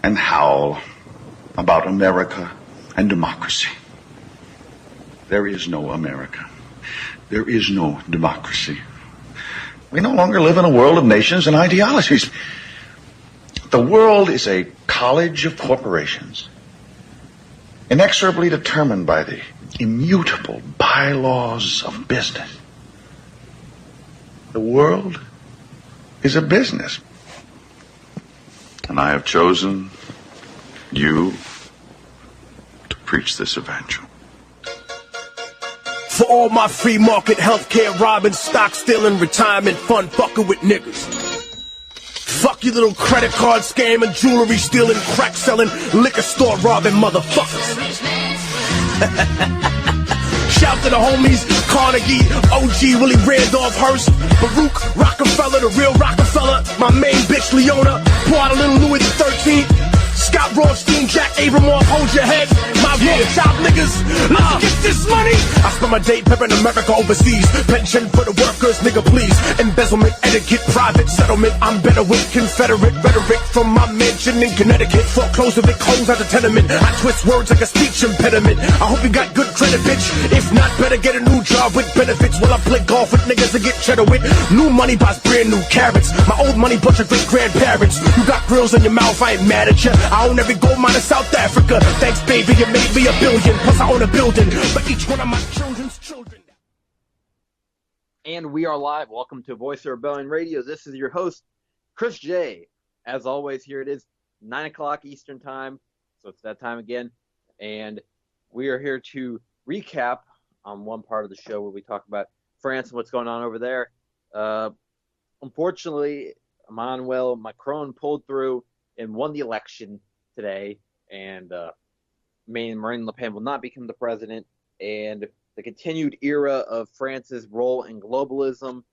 and howl about America and democracy. There is no America. There is no democracy. We no longer live in a world of nations and ideologies. The world is a college of corporations, inexorably determined by the immutable bylaws of business. The world is a business. And I have chosen you to preach this evangel. For all my free market healthcare robbing, stock stealing, retirement fund fucking with niggas. Fuck you little credit card scamming, jewelry stealing, crack selling, liquor store robbing motherfuckers. Shout to the homies, Carnegie, OG, Willie Randolph Hearst, Baruch, Rockefeller, the real Rockefeller, my main bitch Leona, pour out a little Louis the 13th. Scott Rothstein, Jack Abramoff, hold your head. My Rothschild niggas, let's get this money. I spend my day pimping America overseas. Pension for the workers, nigga, please. Embezzlement, etiquette, private settlement. I'm better with Confederate rhetoric from my mansion in Connecticut. Foreclosure Vic homes at the tenement. I twist words like a speech impediment. I hope you got good credit, bitch. If not, better get a new job with benefits. While I play golf with niggas to get cheddar with. New money buys brand new carrots. My old money bunch of great grandparents. You got grills in your mouth, I ain't mad at ya. I own every gold mine in South Africa. Thanks, baby, you made me $1 billion. Plus, I own a building for each one of my children's children. And we are live. Welcome to Voice of Rebellion Radio. This is your host, Chris J. As always, here it is, 9 o'clock Eastern Time. So it's that time again. And we are here to recap on one part of the show where we talk about France and what's going on over there. Unfortunately, Emmanuel Macron pulled through and won the election today, and Marine Le Pen will not become the president, and the continued era of France's role in globalism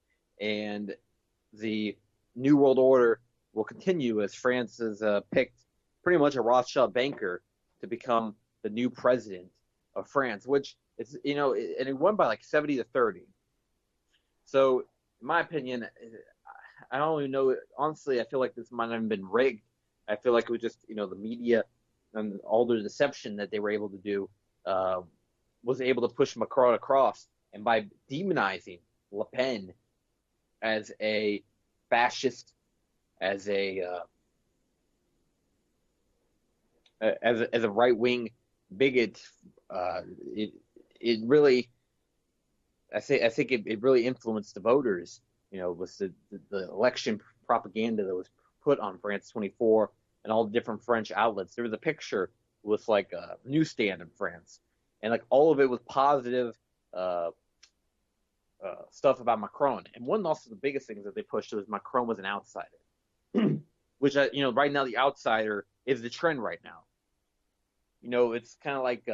and the New World Order will continue as France has picked pretty much a Rothschild banker to become the new president of France, which is, and it won by like 70 to 30. So, in my opinion, I don't even know. Honestly, I feel like this might not have been rigged. I feel like it was just, the media and all the deception that they were able to do was able to push Macron across. And by demonizing Le Pen as a fascist, as a right-wing bigot, it really, I think it really influenced the voters. With the election propaganda that was put on France 24 and all the different French outlets. There was a picture with like a newsstand in France, and like all of it was positive stuff about Macron. And one also the biggest things that they pushed was Macron was an outsider, which right now the outsider is the trend right now. It's kind of like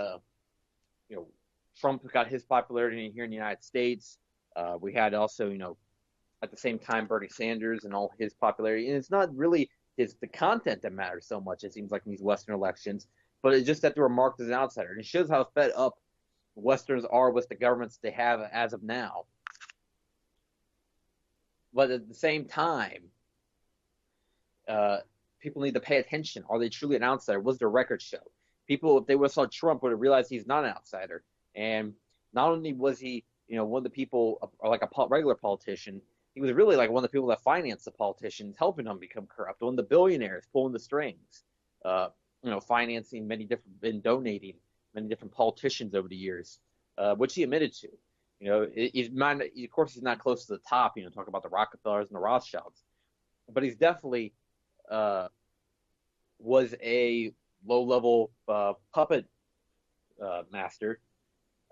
Trump got his popularity here in the United States. We had also at the same time Bernie Sanders and all his popularity, and it's not really the content that matters so much, it seems like, in these Western elections, but it's just that they were marked as an outsider. And it shows how fed up Westerns are with the governments they have as of now. But at the same time, people need to pay attention. Are they truly an outsider? What does their record show? People, if they would have saw Trump, would have realized he's not an outsider. And not only was he, one of the people, like a regular politician, he was really like one of the people that financed the politicians, helping them become corrupt. One of the billionaires pulling the strings, financing and donating many different politicians over the years, which he admitted to. Of course, he's not close to the top. Talk about the Rockefellers and the Rothschilds, but he's definitely was a low-level puppet master,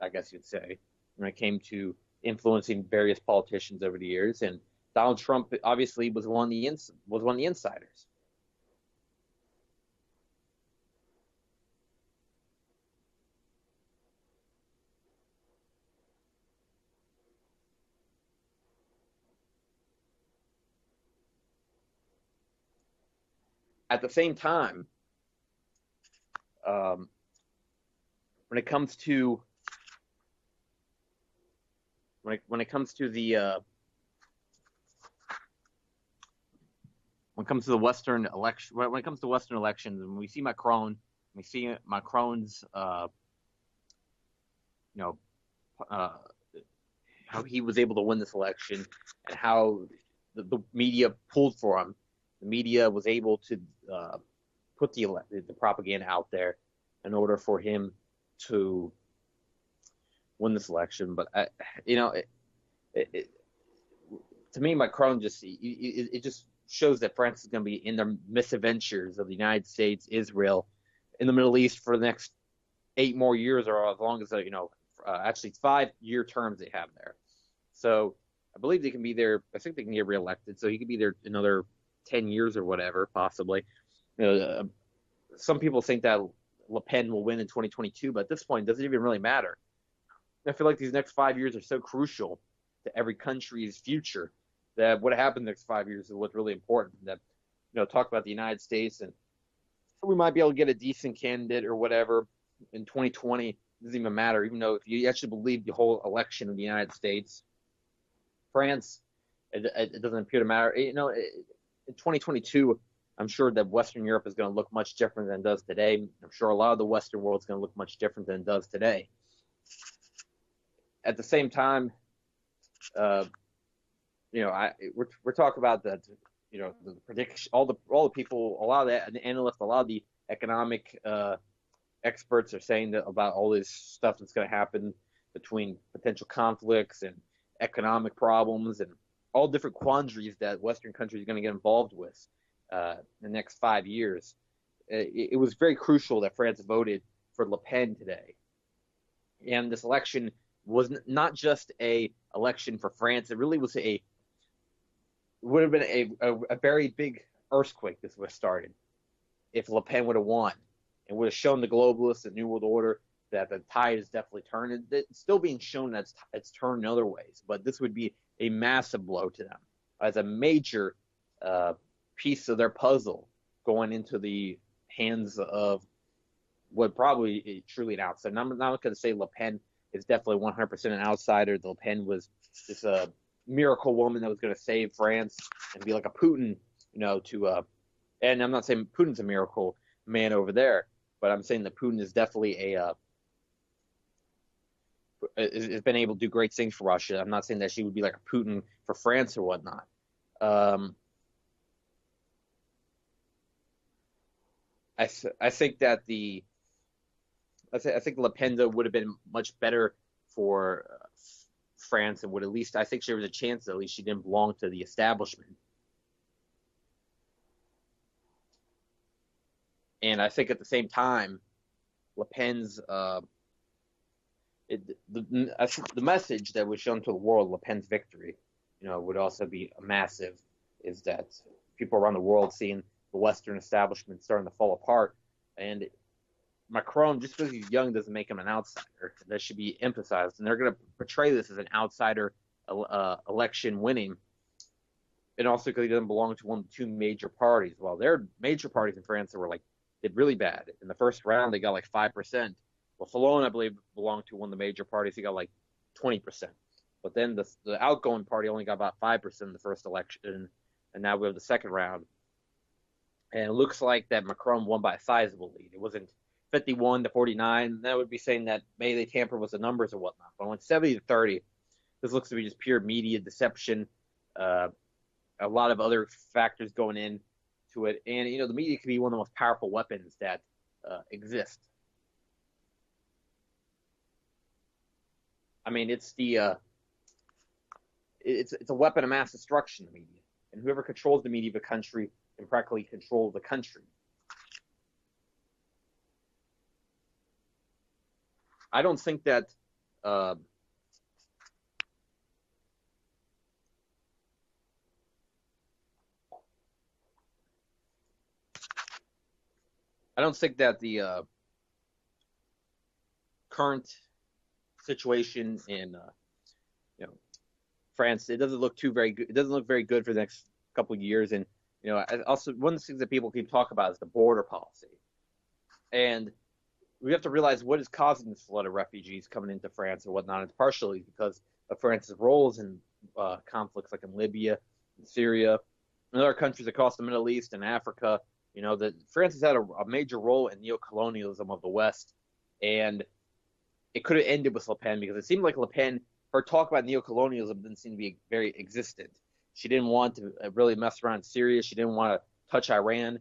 I guess you'd say, when it came to influencing various politicians over the years. And Donald Trump obviously was one of the insiders. At the same time, when it comes to the when it comes to the Western election, when it comes to Western elections, when we see Macron's, you know, uh, how he was able to win this election and how the media pulled for him. The media was able to put the propaganda out there in order for him to win this election. But to me, Macron it just shows that France is going to be in the misadventures of the United States, Israel, in the Middle East for the next 8 more years, or as long as actually 5-year terms they have there. So I believe they can be there. I think they can get reelected, so he could be there another 10 years or whatever, possibly. Some people think that Le Pen will win in 2022, but at this point, it doesn't even really matter. I feel like these next 5 years are so crucial to every country's future that what happens next 5 years is what's really important. That talk about the United States, and we might be able to get a decent candidate or whatever in 2020. It doesn't even matter, even though if you actually believe the whole election of the United States, France, it doesn't appear to matter. In 2022, I'm sure that Western Europe is going to look much different than it does today. I'm sure a lot of the Western world is going to look much different than it does today. At the same time, we're talking about that. The prediction, all the people, a lot of the analysts, a lot of the economic experts are saying that about all this stuff that's going to happen between potential conflicts and economic problems and all different quandaries that Western countries are going to get involved with in the next 5 years. It was very crucial that France voted for Le Pen today. And this election was not just a election for France. It really would have been a very big earthquake. This would have started if Le Pen would have won, and would have shown the globalists, the New World Order, that the tide is definitely turned. It's still being shown that it's turned in other ways, but this would be a massive blow to them as a major piece of their puzzle going into the hands of what probably is truly an outsider. I'm not going to say Le Pen is definitely 100% an outsider. Le Pen was just a miracle woman that was going to save France and be like a Putin, and I'm not saying Putin's a miracle man over there, but I'm saying that Putin is definitely has been able to do great things for Russia. I'm not saying that she would be like a Putin for France or whatnot. I think that I think Le Pen would have been much better for France, and would at least, I think there was a chance that at least she didn't belong to the establishment. And I think at the same time, Le Pen's I think the message that was shown to the world, Le Pen's victory, would also be a massive, is that people around the world seeing the Western establishment starting to fall apart. And Macron, just because he's young, doesn't make him an outsider. That should be emphasized. And they're going to portray this as an outsider election winning. And also because he doesn't belong to one of the two major parties. Well, there are major parties in France that did really bad. In the first round, they got like 5%. Well, Fillon, I believe, belonged to one of the major parties. He got like 20%. But then the outgoing party only got about 5% in the first election. And now we have the second round. And it looks like that Macron won by a sizable lead. It wasn't 51 to 49. That would be saying that maybe they tampered with the numbers or whatnot. But when 70 to 30, this looks to be just pure media deception. A lot of other factors going into it. And, the media can be one of the most powerful weapons that exist. I mean, it's it's a weapon of mass destruction, the media. And whoever controls the media of a country can practically control the country. I don't think that I don't think that the current situation in France, it doesn't look very good. It doesn't look very good for the next couple of years. And also one of the things that people keep talking about is the border policy. And we have to realize what is causing this flood of refugees coming into France or whatnot. It's partially because of France's roles in conflicts like in Libya and Syria, in other countries across the Middle East and Africa. That France has had a major role in neocolonialism of the West, and it could have ended with Le Pen because it seemed like Le Pen, her talk about neocolonialism didn't seem to be very existent. She didn't want to really mess around in Syria. She didn't want to touch Iran.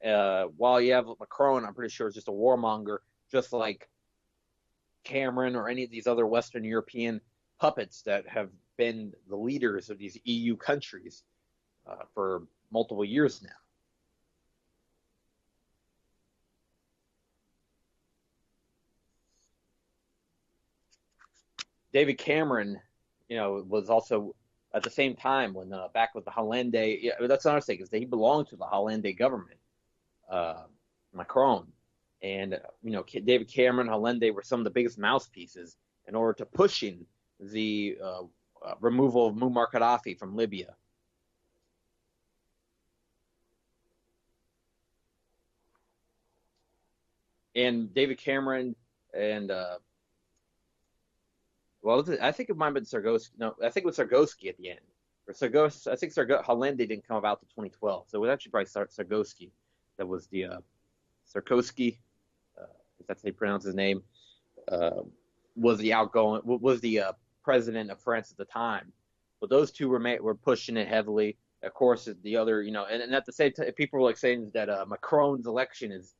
While you have Macron, I'm pretty sure is just a warmonger, just like Cameron or any of these other Western European puppets that have been the leaders of these EU countries for multiple years now. David Cameron, was also at the same time when back with the Hollande. Yeah, that's another thing is that he belonged to the Hollande government, Macron, and David Cameron, Hollande were some of the biggest mouthpieces in order to pushing the removal of Muammar Gaddafi from Libya. And David Cameron and I think it might have been Sarkozy. No, I think it was Sarkozy at the end. Or Sarkozy, I think Hollande didn't come about to 2012, so it was actually probably Sarkozy that was the Sarkozy, if that's how you pronounce his name, was the president of France at the time. But those two were pushing it heavily. Of course, the other, and at the same time, people were like saying that Macron's election is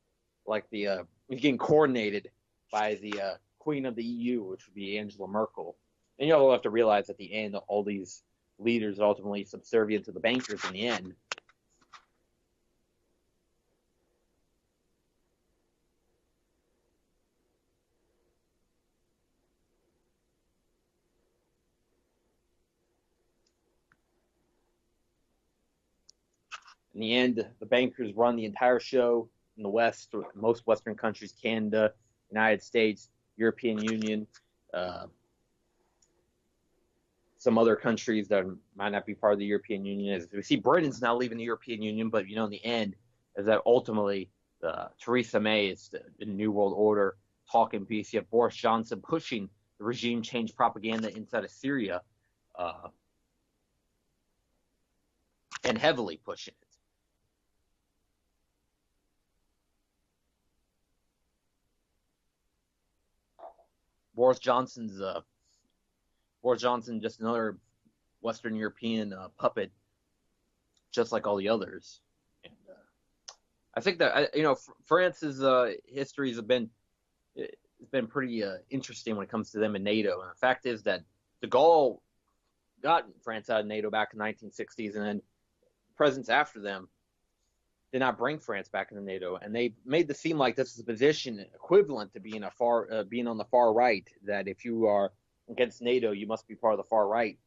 like he's getting coordinated by the Queen of the EU, which would be Angela Merkel. And you'll have to realize at the end, all these leaders are ultimately subservient to the bankers in the end. In the end, the bankers run the entire show in the West, most Western countries, Canada, United States, European Union, some other countries that might not be part of the European Union. As we see, Britain's now leaving the European Union, but in the end, is that ultimately Theresa May is the New World Order talking peace. You have Boris Johnson pushing the regime change propaganda inside of Syria, and heavily pushing it. Boris Johnson, just another Western European puppet, just like all the others. And I think that France's history has been pretty interesting when it comes to them and NATO. And the fact is that de Gaulle got France out of NATO back in the 1960s, and then presidents after them did not bring France back into NATO, and they made it seem like this is a position equivalent to being being on the far right. That if you are against NATO, you must be part of the far right.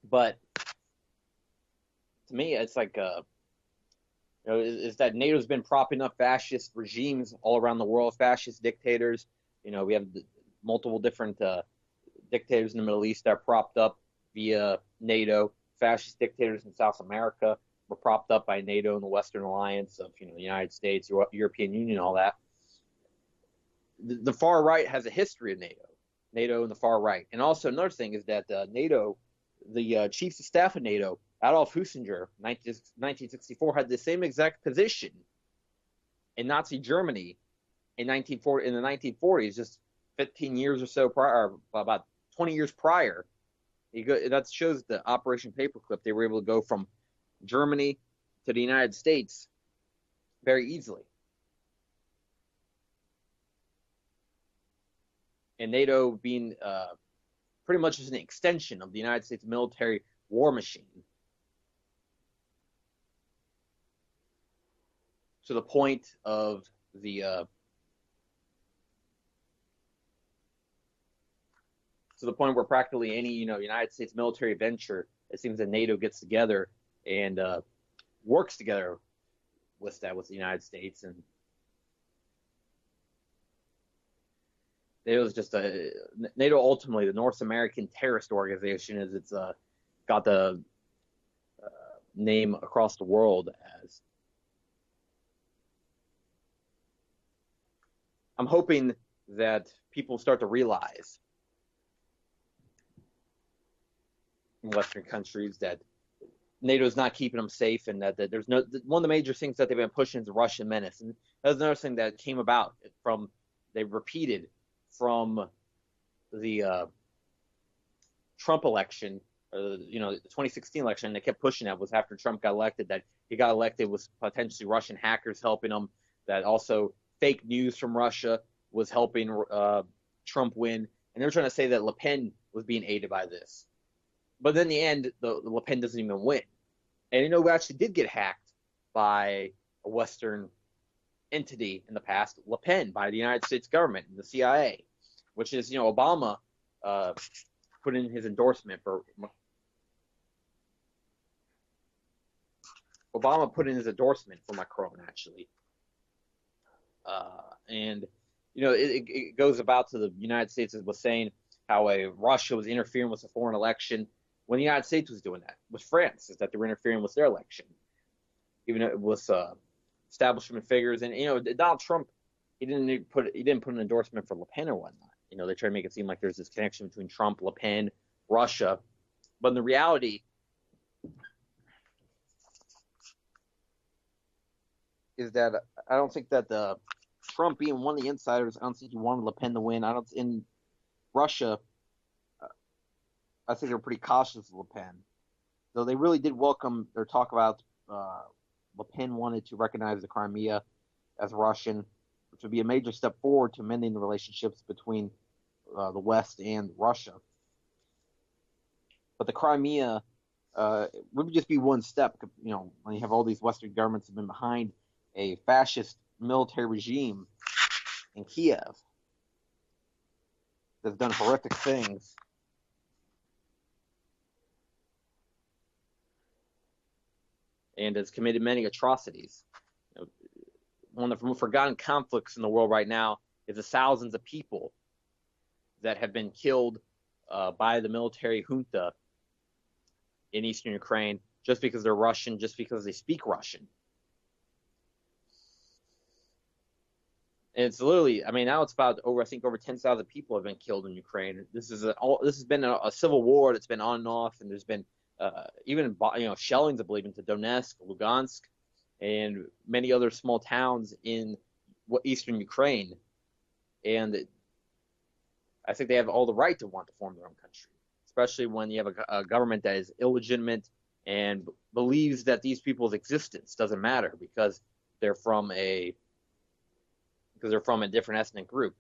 But to me, it's like is that NATO's been propping up fascist regimes all around the world, fascist dictators. We have multiple different dictators in the Middle East that are propped up via NATO, fascist dictators in South America were propped up by NATO and the Western Alliance of the United States, European Union, all that. The far right has a history of NATO and the far right. And also another thing is that NATO, the chief of staff of NATO, Adolf Husinger, 1964, had the same exact position in Nazi Germany in the 1940s, just 15 years or so prior, about 20 years prior. That shows the Operation Paperclip. They were able to go from Germany to the United States very easily. And NATO being pretty much just an extension of the United States military war machine, to the point of where practically any United States military venture, it seems that NATO gets together and works together with the United States. And NATO's just NATO ultimately the North American terrorist organization, as it's got the name across the world as. I'm hoping that people start to realize in Western countries that NATO's not keeping them safe, and that there's no one of the major things that they've been pushing is the Russian menace, and that's another thing that came about from they repeated from the Trump election, the 2016 election. They kept pushing that was after Trump got elected, that he got elected with potentially Russian hackers helping him, that also fake news from Russia was helping Trump win, and they were trying to say that Le Pen was being aided by this. But in the end, the Le Pen doesn't even win. And who actually did get hacked by a Western entity in the past? Le Pen, by the United States government and the CIA, which is, Obama put in his endorsement for Macron, actually. And it goes about to the United States was saying how Russia was interfering with a foreign election when the United States was doing that with France, is that they were interfering with their election, even it was establishment figures. And Donald Trump, he didn't put an endorsement for Le Pen or whatnot. They try to make it seem like there's this connection between Trump, Le Pen, Russia, but in the reality is that I don't think that the Trump being one of the insiders, I don't think he wanted Le Pen to win. In Russia, I think they're pretty cautious of Le Pen, though they really did welcome their talk about Le Pen wanted to recognize the Crimea as Russian, which would be a major step forward to mending the relationships between the West and Russia. But the Crimea would just be one step, when you have all these Western governments have been behind a fascist military regime in Kiev that's done horrific things. And has committed many atrocities. One of the most forgotten conflicts in the world right now is the thousands of people that have been killed by the military junta in eastern Ukraine just because they're Russian, just because they speak Russian. And it's literally, now it's about over 10,000 people have been killed in Ukraine. This has been a civil war that's been on and off, and there's been even shellings, I believe, into Donetsk, Lugansk, and many other small towns in eastern Ukraine. And I think they have all the right to want to form their own country, especially when you have a government that is illegitimate and believes that these people's existence doesn't matter because they're from a different ethnic group,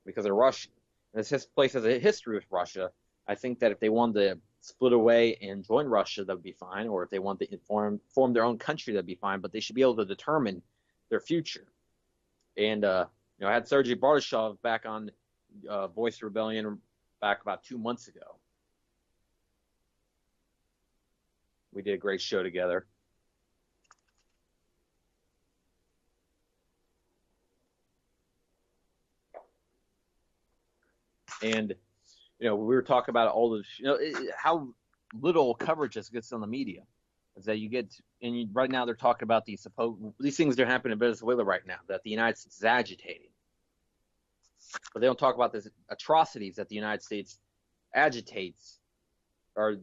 because they're Russian. And this place has a history with Russia. I think that if they wanted to split away and join Russia, that would be fine. Or if they want to form their own country, that'd be fine. But they should be able to determine their future. And I had Sergei Bardashov back on Voice of Rebellion back about 2 months ago. We did a great show together. And we were talking about all the how little coverage this gets on the media. Is that you get, and right now they're talking about these things that are happening in Venezuela right now that the United States is agitating, but they don't talk about these atrocities that the United States agitates, or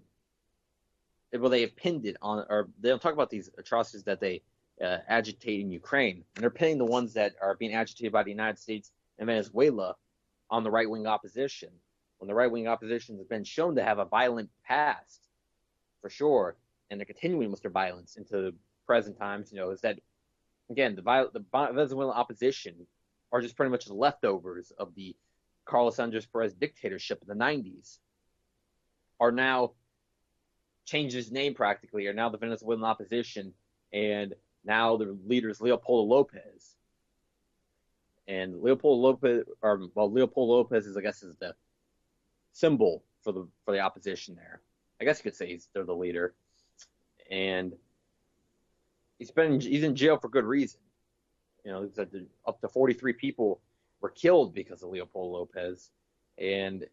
they have pinned it on, or they don't talk about these atrocities that they agitate in Ukraine, and they're pinning the ones that are being agitated by the United States and Venezuela on the right-wing opposition, when the right-wing opposition has been shown to have a violent past, for sure, and they're continuing with their violence into present times. Is that, again, the Venezuelan opposition are just pretty much the leftovers of the Carlos Andres Perez dictatorship in the 90s, are now changed his name practically, are now the Venezuelan opposition, and now the leader is Leopoldo Lopez. And Leopoldo Lopez is, I guess, is the symbol for the opposition there. I guess you could say they're the leader. And he's in jail for good reason. Up to 43 people were killed because of Leopoldo Lopez. And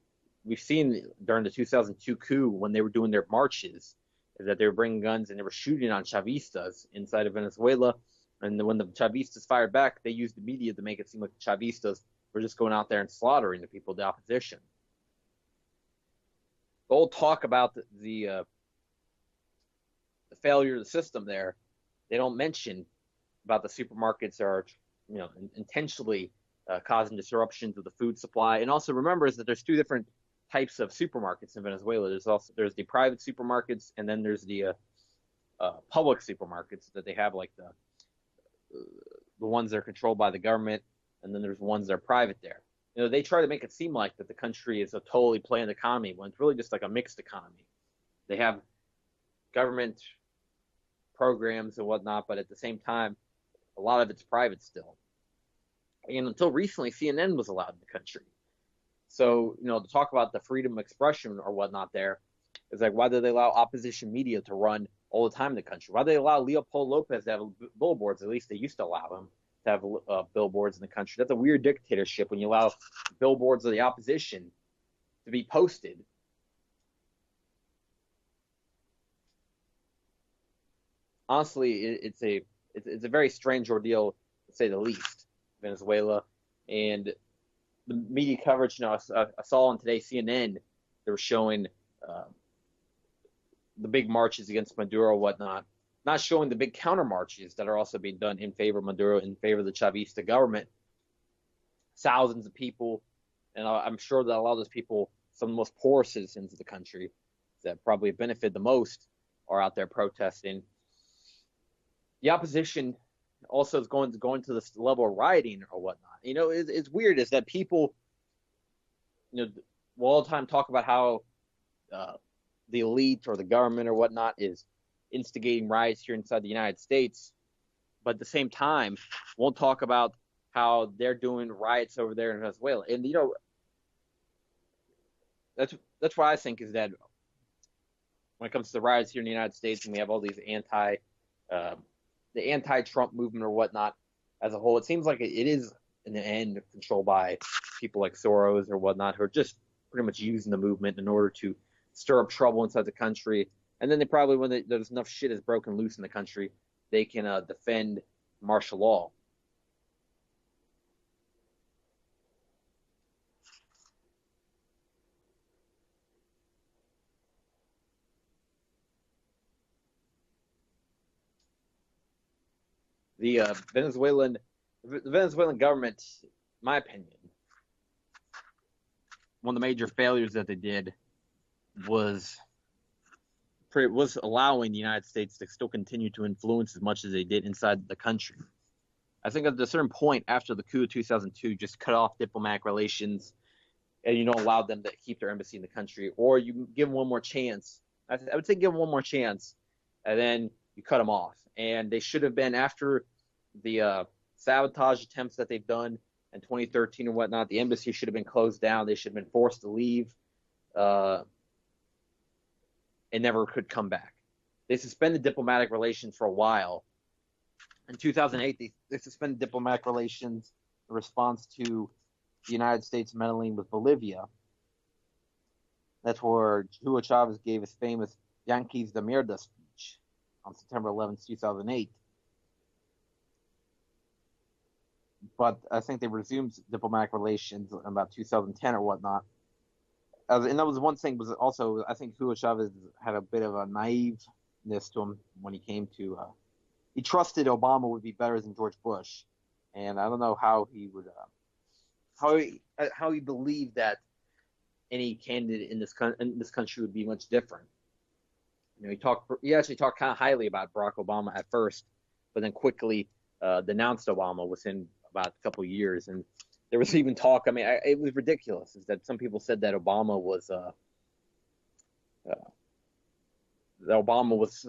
we've seen during the 2002 coup, when they were doing their marches, that they were bringing guns and they were shooting on Chavistas inside of Venezuela. And when the Chavistas fired back, they used the media to make it seem like the Chavistas were just going out there and slaughtering the people of the opposition. The whole talk about the failure of the system there, they don't mention about the supermarkets are, intentionally causing disruptions of the food supply. And also remember is that there's two different types of supermarkets in Venezuela. There's the private supermarkets, and then there's the public supermarkets that they have, like the ones that are controlled by the government, and then there's ones that are private there. They try to make it seem like that the country is a totally planned economy when it's really just like a mixed economy. They have government programs and whatnot, but at the same time, a lot of it's private still. And until recently, CNN was allowed in the country. So, to talk about the freedom of expression or whatnot there is like, why do they allow opposition media to run all the time in the country? Why do they allow Leopoldo Lopez to have billboards? At least they used to allow him to have billboards in the country. That's a weird dictatorship when you allow billboards of the opposition to be posted. Honestly, it's a very strange ordeal, to say the least, Venezuela. And the media coverage, I saw on today CNN, they were showing the big marches against Maduro, whatnot, not showing the big counter marches that are also being done in favor of Maduro, in favor of the Chavista government. Thousands of people, and I'm sure that a lot of those people, some of the most poor citizens of the country that probably benefit the most, are out there protesting. The opposition also is going to this level of rioting or whatnot. It's weird is that people, will all the time talk about how the elite or the government or whatnot is instigating riots here inside the United States, but at the same time won't talk about how they're doing riots over there in Venezuela. And that's what I think is that when it comes to the riots here in the United States, and we have all these the anti-Trump movement or whatnot as a whole, it seems like it is in the end controlled by people like Soros or whatnot, who are just pretty much using the movement in order to stir up trouble inside the country. And then they probably, when there's enough shit is broken loose in the country, they can defend martial law. The Venezuelan government, in my opinion, one of the major failures that they did was allowing the United States to still continue to influence as much as they did inside the country. I think at a certain point after the coup of 2002, just cut off diplomatic relations, and you don't allow them to keep their embassy in the country, or you give them one more chance. I would say give them one more chance, and then you cut them off. And they should have been, after the sabotage attempts that they've done in 2013 and whatnot, the embassy should have been closed down. They should have been forced to leave and never could come back. They suspended diplomatic relations for a while. In 2008, they suspended diplomatic relations in response to the United States meddling with Bolivia. That's where Hugo Chavez gave his famous Yankees de Mierda speech on September 11th, 2008. But I think they resumed diplomatic relations in about 2010 or whatnot. And that was one thing, was also, I think Hugo Chavez had a bit of a naiveness to him when he came to, he trusted Obama would be better than George Bush. And I don't know how he would, how he believed that any candidate in this country would be much different. He actually talked kind of highly about Barack Obama at first, but then quickly denounced Obama within about a couple of years. And there was even talk, it was ridiculous, is that some people said that Obama was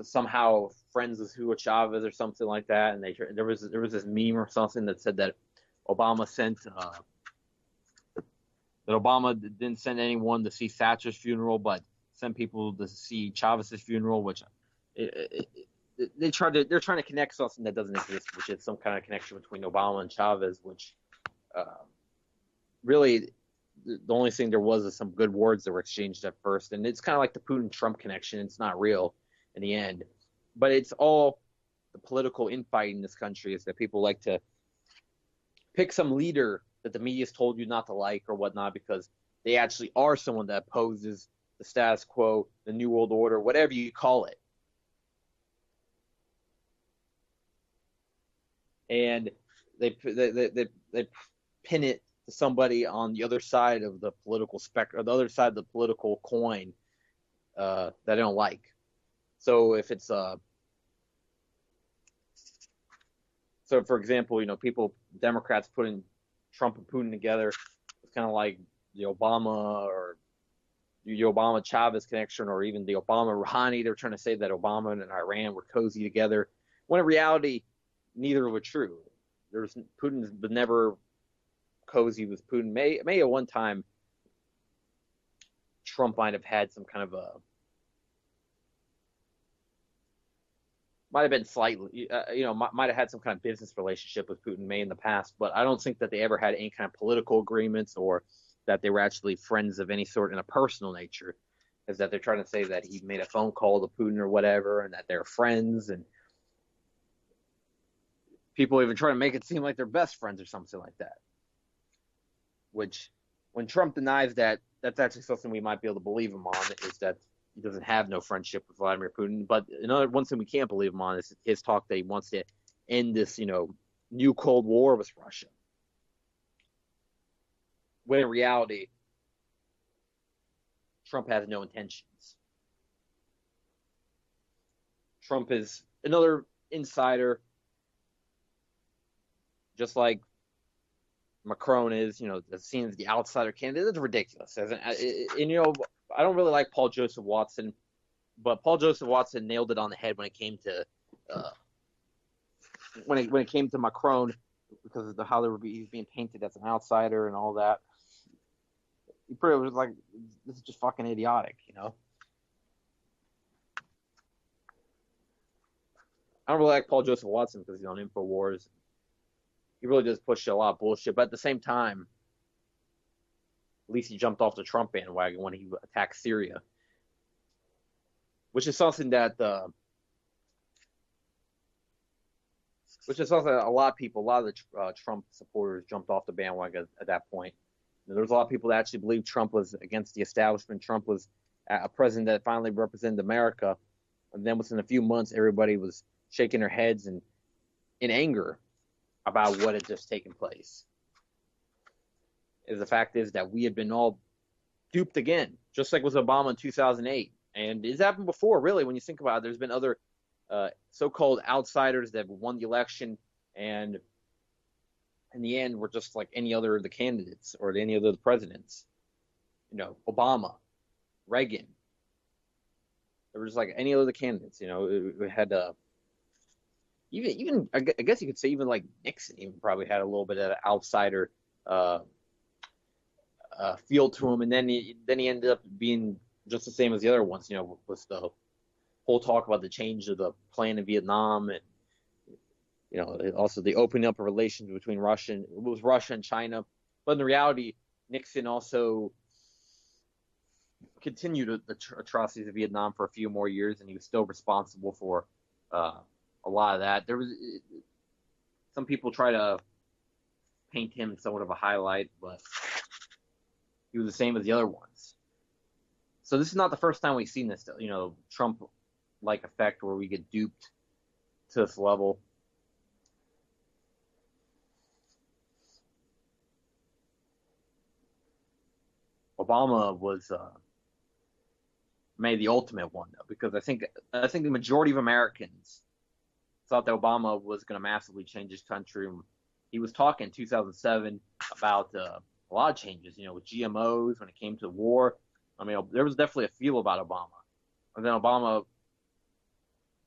somehow friends with Hugo Chavez or something like that. And there was this meme or something that said that Obama didn't send anyone to see Thatcher's funeral, but sent people to see Chavez's funeral, which they're trying to connect something that doesn't exist, which is some kind of connection between Obama and Chavez, which really the only thing there was is some good words that were exchanged at first. And it's kind of like the Putin-Trump connection. It's not real in the end. But it's all the political infighting in this country, is that people like to pick some leader that the media's told you not to like or whatnot, because they actually are someone that opposes the status quo, the New World Order, whatever you call it. and they pin it to somebody on the other side of the political spectrum, or the other side of the political coin that I don't like. So if it's so for example, Democrats putting Trump and Putin together, it's kind of like the Obama Chavez connection, or even the Obama Rouhani. They're trying to say that Obama and Iran were cozy together, when in reality, neither were true. Putin's been never cozy with Putin. May at one time Trump might have had some kind of might have been slightly, might have had some kind of business relationship with Putin May in the past, but I don't think that they ever had any kind of political agreements, or that they were actually friends of any sort in a personal nature. Is that they're trying to say that he made a phone call to Putin or whatever, and that they're friends, and people even try to make it seem like they're best friends or something like that. Which, when Trump denies that, that's actually something we might be able to believe him on, is that he doesn't have no friendship with Vladimir Putin. But one thing we can't believe him on is his talk that he wants to end this, new Cold War with Russia. When in reality, Trump has no intentions. Trump is another insider, just like Macron is, seen as the outsider candidate. It's ridiculous. I don't really like Paul Joseph Watson, but Paul Joseph Watson nailed it on the head when it came to when it came to Macron, because of how he's being painted as an outsider and all that. He pretty was like, this is just fucking idiotic, I don't really like Paul Joseph Watson because he's on InfoWars. He really does push a lot of bullshit, but at the same time, at least he jumped off the Trump bandwagon when he attacked Syria, which is something that a lot of the Trump supporters jumped off the bandwagon at that point. There was a lot of people that actually believed Trump was against the establishment. Trump was a president that finally represented America, and then within a few months, everybody was shaking their heads and in anger about what had just taken place. The fact is that we had been all duped again, just like with Obama in 2008. And it's happened before, really, when you think about it. There's been other so-called outsiders that won the election, and in the end were just like any other of the candidates or any other of the presidents. Obama, Reagan. There was like any other of the candidates. We had even I guess you could say even like Nixon even probably had a little bit of an outsider feel to him, and then he ended up being just the same as the other ones. With the whole talk about the change of the plan in Vietnam, and also the opening up of relations between Russia and China. But in reality, Nixon also continued the atrocities of Vietnam for a few more years, and he was still responsible for a lot of that. There was some people try to paint him somewhat of a highlight, but he was the same as the other ones. So this is not the first time we've seen this, Trump-like effect where we get duped to this level. Obama was made the ultimate one, though, because I think the majority of Americans thought that Obama was going to massively change his country. He was talking in 2007 about a lot of changes, with GMOs when it came to war. I mean, there was definitely a feel about Obama. And then Obama,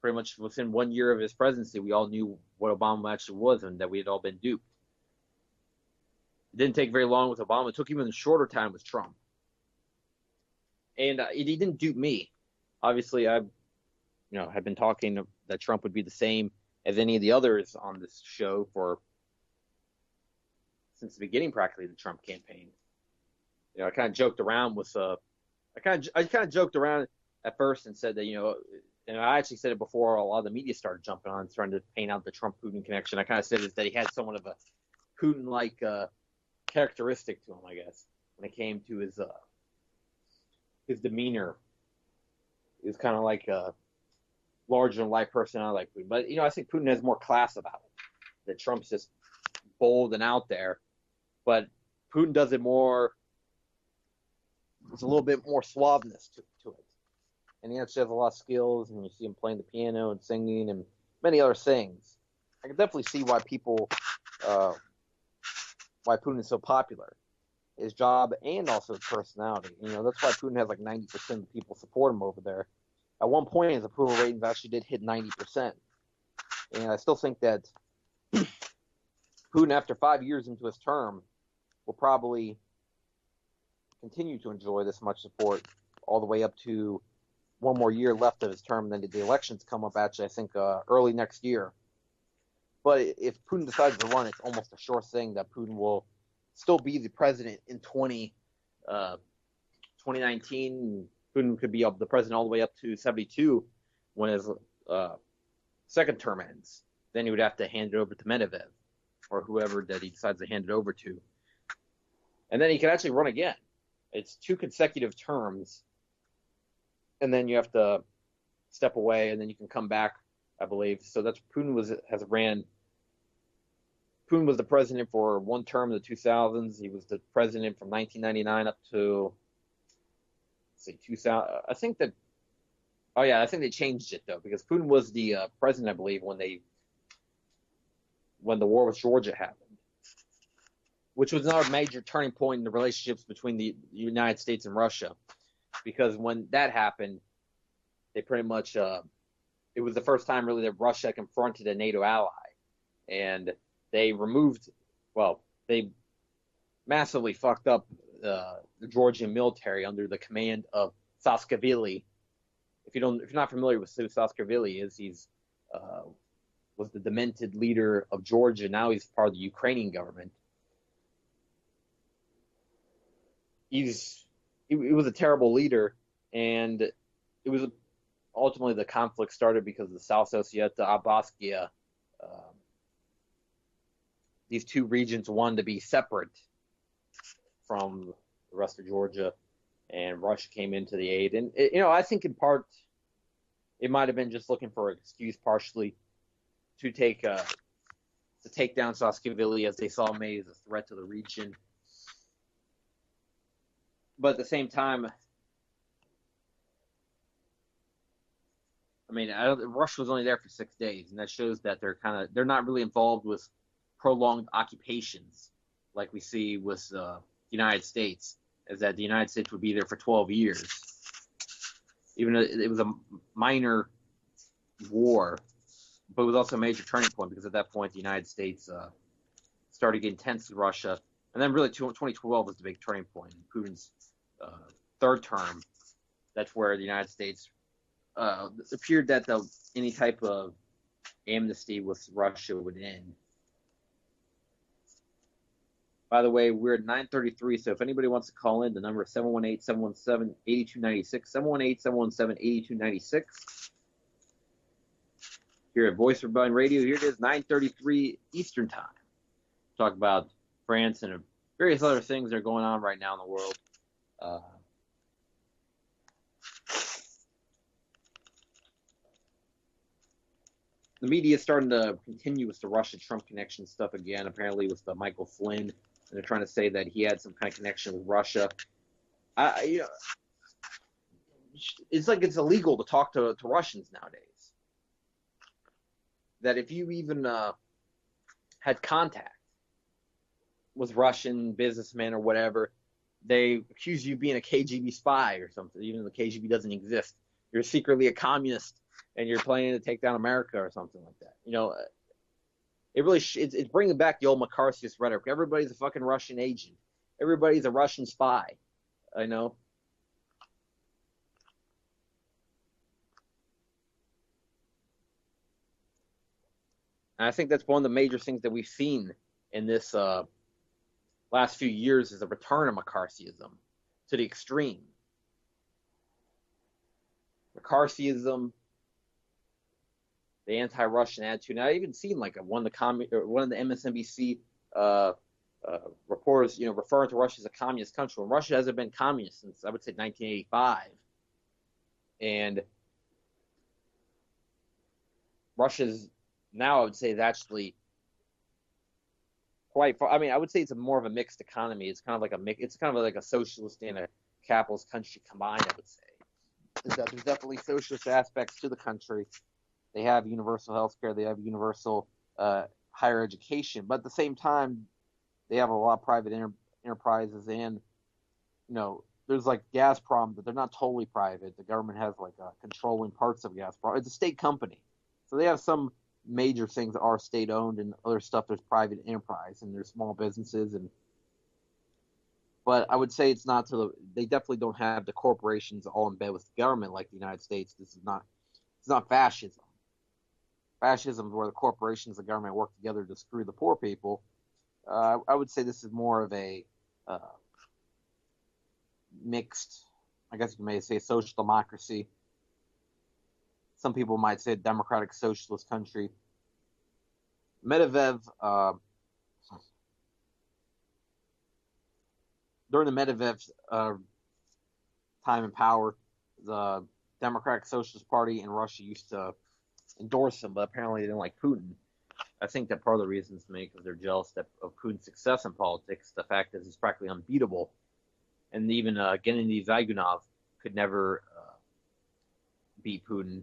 pretty much within 1 year of his presidency, we all knew what Obama actually was and that we had all been duped. It didn't take very long with Obama. It took even a shorter time with Trump. And he didn't dupe me. Obviously, I had been talking that Trump would be the same as any of the others on this show since the beginning, practically, of the Trump campaign. I kind of joked around with I kind of joked around at first and said that and I actually said it before a lot of the media started jumping on, trying to paint out the Trump-Putin connection. I kind of said that he had somewhat of a Putin-like characteristic to him, I guess, when it came to his demeanor. He was kind of like a larger-than-life personality like Putin. But, I think Putin has more class about him. that Trump's just bold and out there, but Putin does it more. There's a little bit more suaveness to it, and he actually has a lot of skills. And you see him playing the piano and singing and many other things. I can definitely see why why Putin is so popular. His job and also his personality. That's why Putin has like 90% of the people support him over there. At one point, his approval ratings actually did hit 90%. And I still think that Putin, after 5 years into his term, will probably continue to enjoy this much support all the way up to one more year left of his term. Then the elections come up, actually, I think, early next year. But if Putin decides to run, it's almost a sure thing that Putin will still be the president in 2019. Putin could be the president all the way up to 72 when his second term ends. Then he would have to hand it over to Medvedev or whoever that he decides to hand it over to. And then he can actually run again. It's 2 consecutive terms. And then you have to step away, and then you can come back, I believe. So that's Putin was the president for one term in the 2000s. He was the president from 1999 up to, 2000. I think they changed it though, because Putin was the president, I believe, when the war with Georgia happened, which was another major turning point in the relationships between the United States and Russia, because when that happened, they pretty much it was the first time really that Russia confronted a NATO ally, and they massively fucked up the Georgian military under the command of Saakashvili. If you're not familiar with who Saakashvili is, he's was the demented leader of Georgia. Now he's part of the Ukrainian government. He was a terrible leader, and it was ultimately the conflict started because of the South Ossetia, Abkhazia. These 2 regions wanted to be separate from the rest of Georgia, and Russia came into the aid. And I think in part it might have been just looking for an excuse, partially, to take down Saakashvili, as they saw me as a threat to the region. But at the same time, Russia was only there for 6 days, and that shows that they're not really involved with prolonged occupations like we see with the United States, is that the United States would be there for 12 years. Even though it was a minor war, but it was also a major turning point, because at that point the United States started getting tense with Russia. And then really 2012 was the big turning point. In Putin's third term, that's where the United States appeared that any type of amnesty with Russia would end. By the way, we're at 9:33, so if anybody wants to call in, the number is 718-717-8296, 718-717-8296. Here at Voice of Rebellion Radio, here it is, 9:33 Eastern Time. Talk about France and various other things that are going on right now in the world. The media is starting to continue with the Russia-Trump connection stuff again, apparently with Michael Flynn. And they're trying to say that he had some kind of connection with Russia. It's like it's illegal to talk to Russians nowadays. That if you even had contact with Russian businessmen or whatever, they accuse you of being a KGB spy or something, even though the KGB doesn't exist. You're secretly a communist, and you're planning to take down America or something like that. It really it's bringing back the old McCarthyist rhetoric. Everybody's a fucking Russian agent. Everybody's a Russian spy. I know. And I think that's one of the major things that we've seen in this last few years is a return of McCarthyism to the extreme. McCarthyism, the anti-Russian attitude. Now, I even seen like one of the MSNBC reporters, referring to Russia as a communist country. When Russia hasn't been communist since, I would say, 1985, and Russia's now, I would say, is actually quite far. I mean, I would say it's more of a mixed economy. It's kind of like it's kind of like a socialist and a capitalist country combined, I would say. There's definitely socialist aspects to the country. They have universal health care. They have universal higher education. But at the same time, they have a lot of private enterprises. And, there's like Gazprom, but they're not totally private. The government has like controlling parts of Gazprom. It's a state company. So they have some major things that are state owned, and other stuff there's private enterprise, and there's small businesses. But I would say it's not they definitely don't have the corporations all in bed with the government like the United States. It's not fascism. Fascism is where the corporations and the government work together to screw the poor people. I would say this is more of a mixed, I guess you may say, social democracy. Some people might say a democratic socialist country. Medvedev, during the Medvedev time in power, the Democratic Socialist Party in Russia used to endorse him, but apparently they didn't like Putin. I think that part of the reason is because they're jealous of Putin's success in politics. The fact is he's practically unbeatable. And even Gennady Zyuganov could never beat Putin.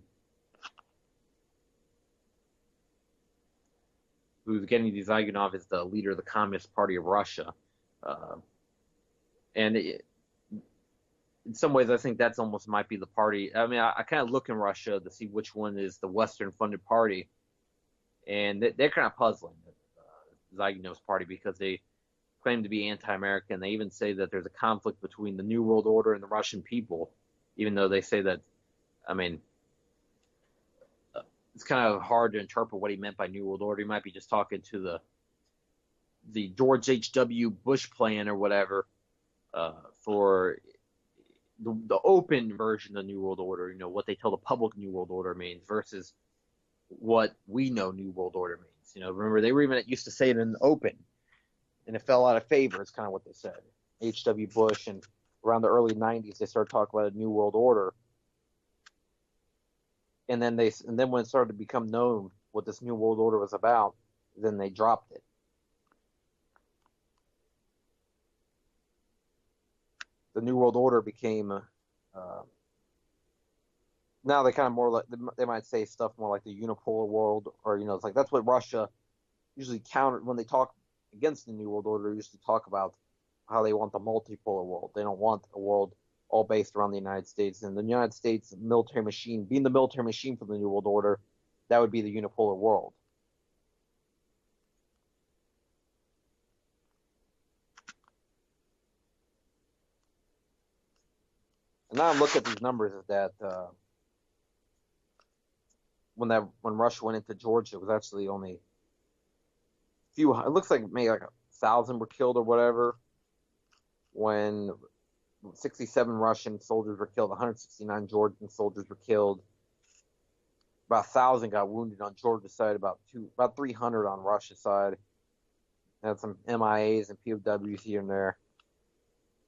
Gennady Zyuganov is the leader of the Communist Party of Russia. And in some ways, I think that's almost might be the party. I mean, I kind of look in Russia to see which one is the Western-funded party. And they're kind of puzzling, Zyuganov's party, because they claim to be anti-American. They even say that there's a conflict between the New World Order and the Russian people, even though they say that, I mean, it's kind of hard to interpret what he meant by New World Order. He might be just talking to the George H.W. Bush plan or whatever for the open version of New World Order, what they tell the public New World Order means versus what we know New World Order means. Remember, they were even used to say it in the open, and it fell out of favor. It's kind of what they said. H.W. Bush, and around the early 90s, they started talking about a New World Order. And then when it started to become known what this New World Order was about, then they dropped it. The New World Order became now they kind of more like they might say stuff more like the unipolar world, or it's like that's what Russia usually countered when they talk against the New World Order. They usually talk about how they want the multipolar world. They don't want a world all based around the United States, and the United States military machine being the military machine for the New World Order, that would be the unipolar world. And now I'm looking at these numbers is that when Russia went into Georgia, it was actually only few. It looks like maybe like 1,000 were killed or whatever. When 67 Russian soldiers were killed, 169 Georgian soldiers were killed. About 1,000 got wounded on Georgia's side, about 300 on Russia's side. Had some MIAs and POWs here and there.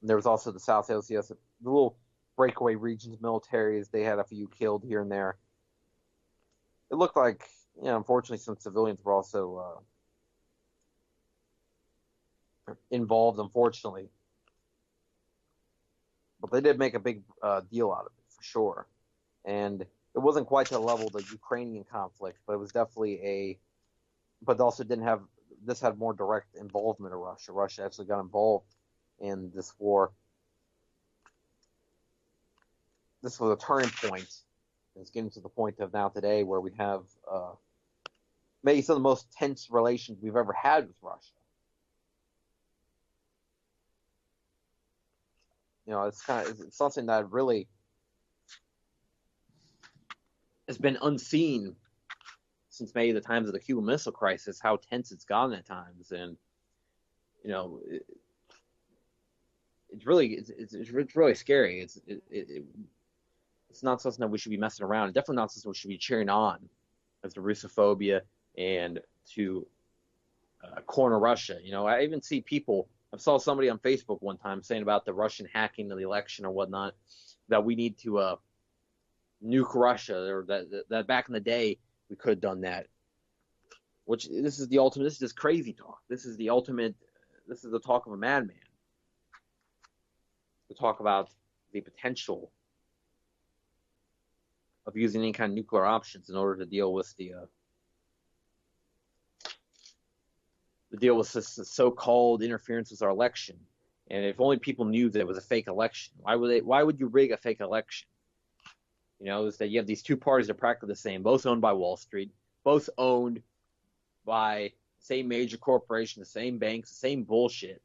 And there was also the South LCS, the little breakaway regions militaries. They had a few killed here and there. It looked like, unfortunately, some civilians were also involved, unfortunately. But they did make a big deal out of it, for sure. And it wasn't quite to the level of the Ukrainian conflict, but it was definitely but also this had more direct involvement of Russia. Russia actually got involved in this war. This was a turning point. It's getting to the point of now today where we have maybe some of the most tense relations we've ever had with Russia. It's something that really has been unseen since maybe the times of the Cuban Missile Crisis, how tense it's gotten at times. And, it's really scary. It's not something that we should be messing around. And definitely not something we should be cheering on as the Russophobia and to corner Russia. I even see people, I saw somebody on Facebook one time saying about the Russian hacking of the election or whatnot, that we need to nuke Russia, or that back in the day we could have done that. which this is the ultimate. This is just crazy talk. This is the ultimate. This is the talk of a madman. To talk about the potential of using any kind of nuclear options in order to deal with the deal with this so-called interference with our election. And if only people knew that it was a fake election, why would you rig a fake election? You know, is that you have these two parties that are practically the same, both owned by Wall Street, both owned by the same major corporation, the same banks, the same bullshit.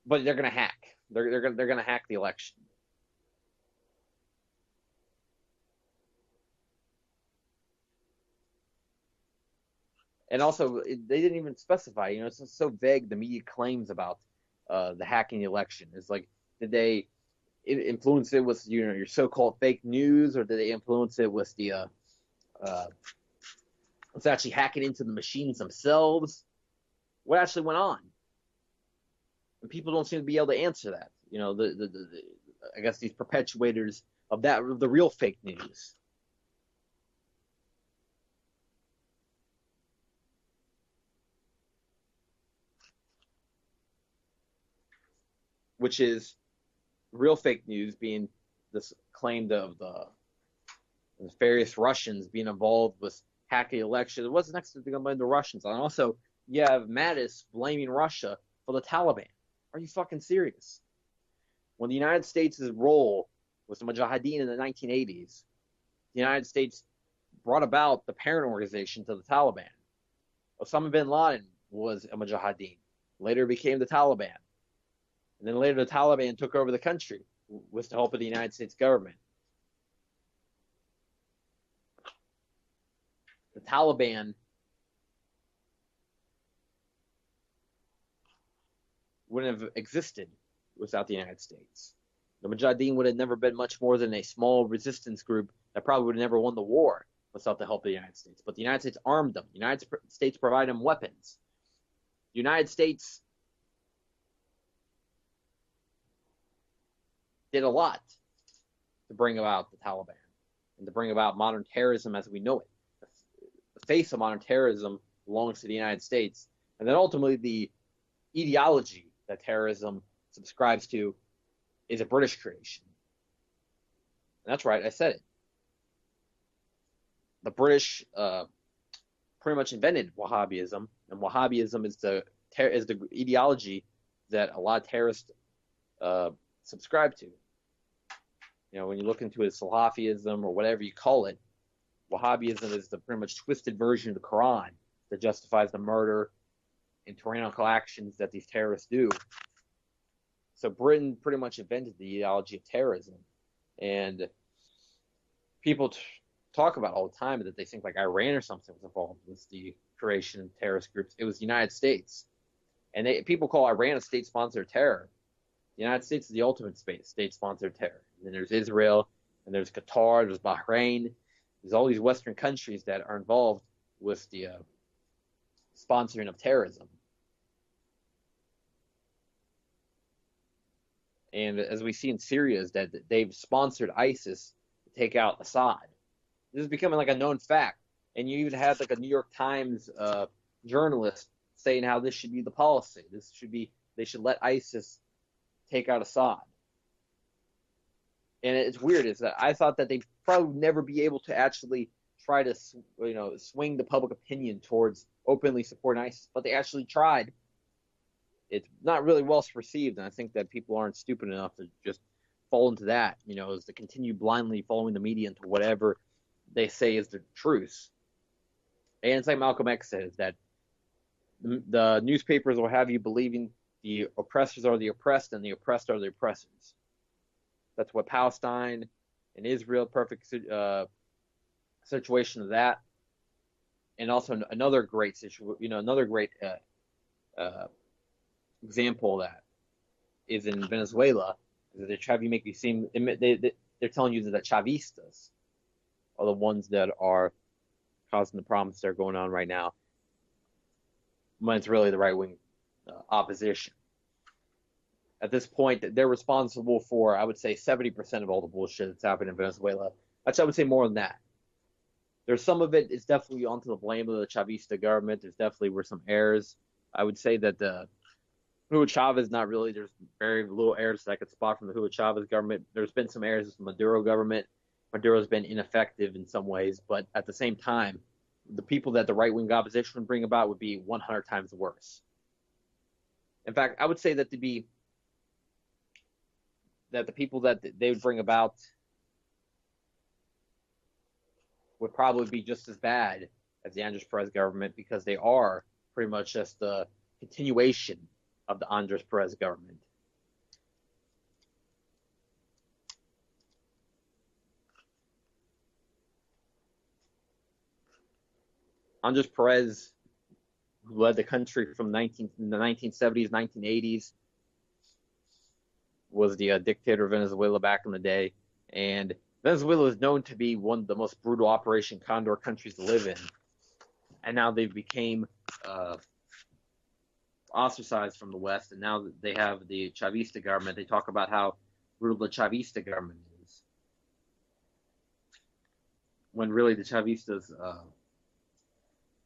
But they're gonna hack. They're gonna hack the election. And also, they didn't even specify. You know, it's so vague. The media claims about the hacking the election. It's like, did they influence it with your so-called fake news, or did they influence it with the let's actually hack it into the machines themselves? What actually went on? And people don't seem to be able to answer that. You know, I guess these perpetuators of the real fake news. Which is real fake news being this claimed of the nefarious Russians being involved with hacking elections. What's next to blame the Russians? And also, you have Mattis blaming Russia for the Taliban. Are you fucking serious? When the United States' role was the Mujahideen in the 1980s, the United States brought about the parent organization to the Taliban. Osama bin Laden was a Mujahideen. Later became the Taliban. And then later the Taliban took over the country with the help of the United States government. The Taliban wouldn't have existed without the United States. The Mujahideen would have never been much more than a small resistance group that probably would have never won the war without the help of the United States. But the United States armed them. The United States provided them weapons. The United States did a lot to bring about the Taliban and to bring about modern terrorism as we know it. The face of modern terrorism belongs to the United States. And then ultimately the ideology that terrorism subscribes to is a British creation. And that's right, I said it. The British pretty much invented Wahhabism, and Wahhabism is the ideology that a lot of terrorists subscribe to. You know, when you look into it, Salafism or whatever you call it, Wahhabism is the pretty much twisted version of the Quran that justifies the murder and tyrannical actions that these terrorists do. So Britain pretty much invented the ideology of terrorism. And people talk about all the time that they think like Iran or something was involved with the creation of terrorist groups. It was the United States. And people call Iran a state-sponsored terror. The United States is the ultimate state-sponsored terror. And then there's Israel, and there's Qatar, there's Bahrain. There's all these Western countries that are involved with the sponsoring of terrorism. And as we see in Syria, is that they've sponsored ISIS to take out Assad. This is becoming like a known fact. And you even had like a New York Times journalist saying how this should be the policy. They should let ISIS take out Assad. And it's weird is that I thought that they'd probably never be able to actually try to, swing the public opinion towards openly supporting ISIS, but they actually tried. It's not really well received, and I think that people aren't stupid enough to just fall into that, is to continue blindly following the media into whatever they say is the truth. And it's like Malcolm X says, that the newspapers will have you believing the oppressors are the oppressed and the oppressed are the oppressors. That's what Palestine and Israel, perfect situation of that. And also another great example of that is in Venezuela. They're trying to make you seem they're telling you that Chavistas are the ones that are causing the problems that are going on right now, when it's really the right-wing opposition. At this point, they're responsible for, I would say, 70% of all the bullshit that's happening in Venezuela. Actually, I would say more than that. there's some of it is definitely onto the blame of the Chavista government. There's definitely were some errors. I would say that the Hugo Chavez, not really. There's very little errors that I could spot from the Hugo Chavez government. There's been some errors with the Maduro government. Maduro's been ineffective in some ways, but at the same time, the people that the right-wing opposition would bring about would be 100 times worse. In fact, I would say that the people that they would bring about would probably be just as bad as the Andres Perez government, because they are pretty much just the continuation of the Andres Perez government. Andres Perez, who led the country from the 1970s, 1980s, was the dictator of Venezuela back in the day. And Venezuela is known to be one of the most brutal Operation Condor countries to live in. And now they've become ostracized from the West. And now that they have the Chavista government, they talk about how brutal the Chavista government is. When really the Chavistas...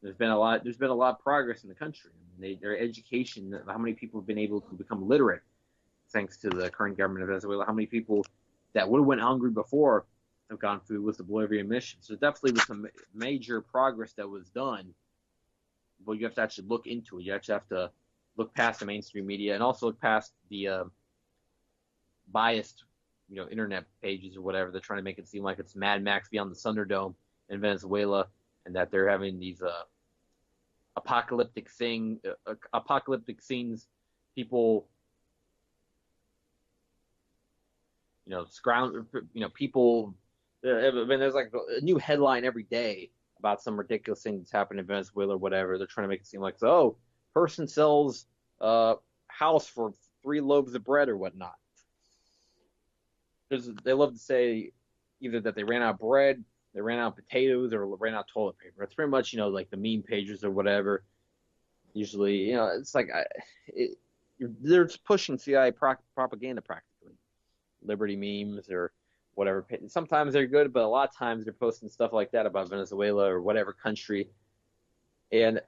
There's been a lot of progress in the country. I mean, their education, how many people have been able to become literate thanks to the current government of Venezuela, how many people that would have went hungry before have gone food with the Bolivian mission. So definitely was some major progress that was done, but you have to actually look into it. You actually have to look past the mainstream media and also look past the biased, internet pages or whatever. They're trying to make it seem like it's Mad Max Beyond the Thunderdome in Venezuela, and that they're having these apocalyptic scenes, people, people. I mean, there's like a new headline every day about some ridiculous thing that's happened in Venezuela or whatever. They're trying to make it seem like, person sells house for 3 loaves of bread or whatnot. They love to say either that they ran out of bread, they ran out of potatoes, or ran out of toilet paper. It's pretty much, like the meme pages or whatever. Usually, it's like they're pushing CIA propaganda practically. Liberty memes or whatever. Sometimes they're good, but a lot of times they're posting stuff like that about Venezuela or whatever country. And,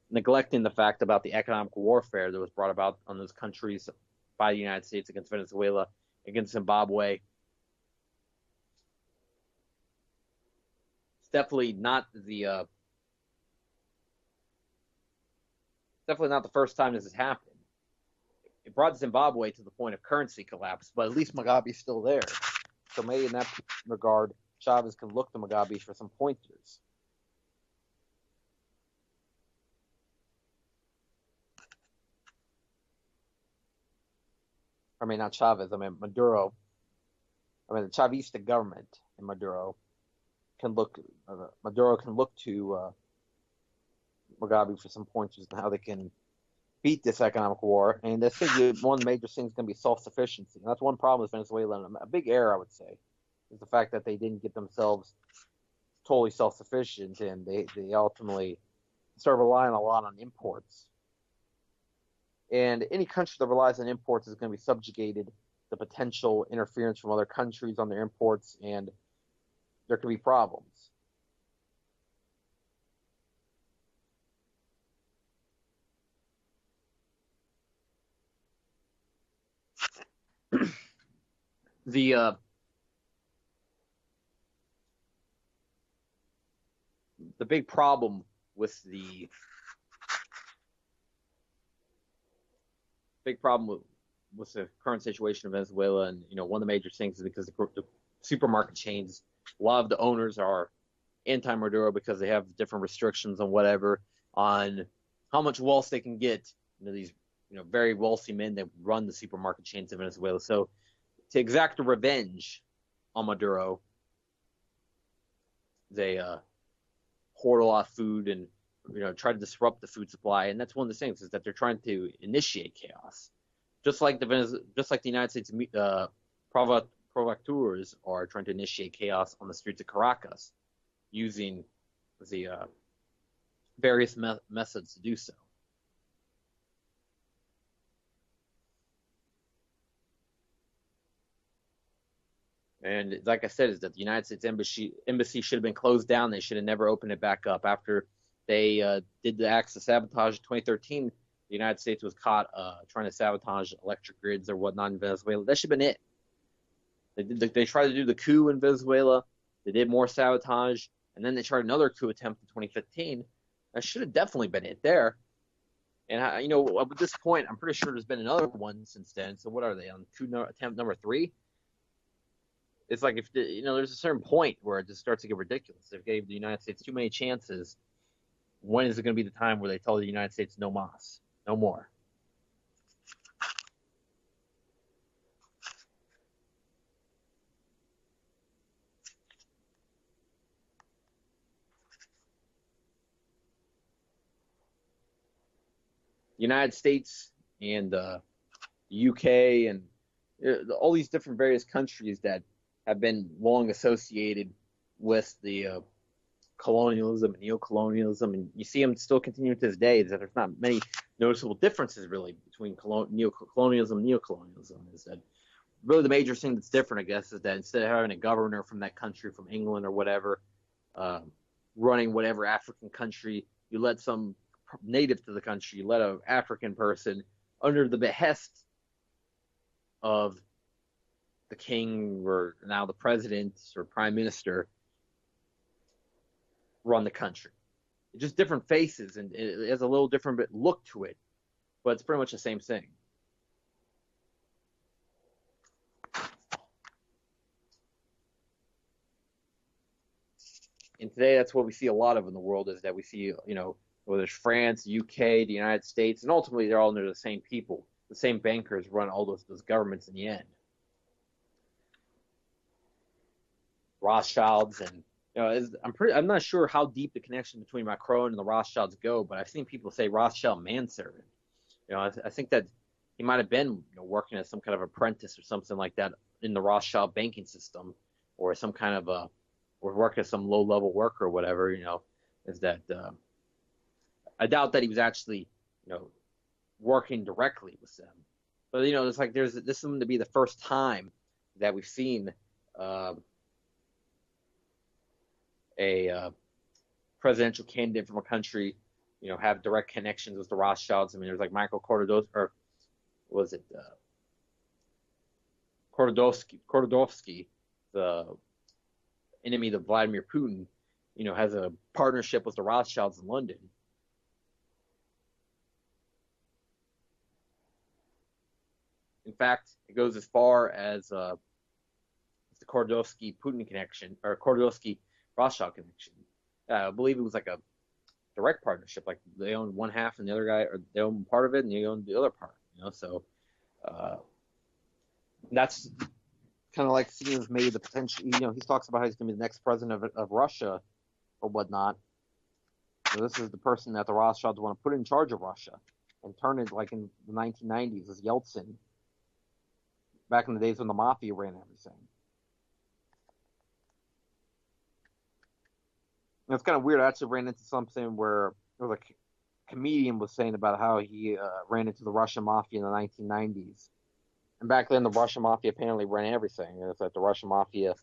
neglecting the fact about the economic warfare that was brought about on those countries by the United States against Venezuela, against Zimbabwe. Definitely not the first time this has happened. It brought Zimbabwe to the point of currency collapse, but at least Mugabe's still there. So maybe in that regard, Chavez can look to Mugabe for some pointers. I mean, not Chavez. I mean Maduro. I mean the Chavista government in Maduro. Maduro can look to Mugabe for some pointers on how they can beat this economic war. And I think one major thing is going to be self-sufficiency. And that's one problem with Venezuela. And a big error, I would say, is the fact that they didn't get themselves totally self-sufficient, and they ultimately start relying a lot on imports. And any country that relies on imports is going to be subjugated to potential interference from other countries on their imports, and there could be problems. The big problem with the current situation in Venezuela, and one of the major things is because the supermarket chains, a lot of the owners are anti-Maduro because they have different restrictions on whatever, on how much wealth they can get. These very wealthy men that run the supermarket chains in Venezuela. So to exact a revenge on Maduro, they hoard a lot of food and try to disrupt the food supply. And that's one of the things, is that they're trying to initiate chaos, just like the United States provocateurs are trying to initiate chaos on the streets of Caracas, using the various methods to do so. And like I said, is that the United States embassy should have been closed down. They should have never opened it back up after they did the acts of sabotage in 2013. The United States was caught trying to sabotage electric grids or whatnot in Venezuela. That should have been it. They tried to do the coup in Venezuela. They did more sabotage, and then they tried another coup attempt in 2015. That should have definitely been it there. And at this point, I'm pretty sure there's been another one since then. So what are they on attempt number 3? It's like if there's a certain point where it just starts to get ridiculous. They gave the United States too many chances. When is it going to be the time where they tell the United States no mas, no more? The United States and the UK and all these different various countries that have been long associated with the colonialism and neocolonialism, and you see them still continue to this day. Is that there's not many noticeable differences really between neocolonialism and neocolonialism. Is that really the major thing that's different? I guess is that instead of having a governor from that country, from England or whatever, running whatever African country, you let some native to the country, you let an African person under the behest of the king or now the president or prime minister run the country. It's just different faces, and it has a little different look to it, but it's pretty much the same thing. And today, that's what we see a lot of in the world, is that we see, whether it's France, UK, the United States, and ultimately they're all under the same people. The same bankers run all those governments in the end. Rothschilds and I'm not sure how deep the connection between Macron and the Rothschilds go, but I've seen people say Rothschild manservant. I think that he might have been working as some kind of apprentice or something like that in the Rothschild banking system, or some kind of or work as some low level worker or whatever. Is that I doubt that he was actually working directly with them, but it's like this is going to be the first time that we've seen a presidential candidate from a country, have direct connections with the Rothschilds. I mean, there's like Michael Khodorkovsky, the enemy of Vladimir Putin, has a partnership with the Rothschilds in London. In fact, it goes as far as the Khodorkovsky-Putin connection, or Khodorkovsky-Rothschild connection. I believe it was like a direct partnership. Like they own one half and the other guy, or they own part of it and they own the other part. So that's kind of like seeing as maybe the potential. He talks about how he's going to be the next president of Russia or whatnot. So this is the person that the Rothschilds want to put in charge of Russia and turn it like in the 1990s as Yeltsin, back in the days when the mafia ran everything. And it's kind of weird. I actually ran into something where there was a comedian was saying about how he ran into the Russian mafia in the 1990s. And back then, the Russian mafia apparently ran everything. It's like the Russian mafia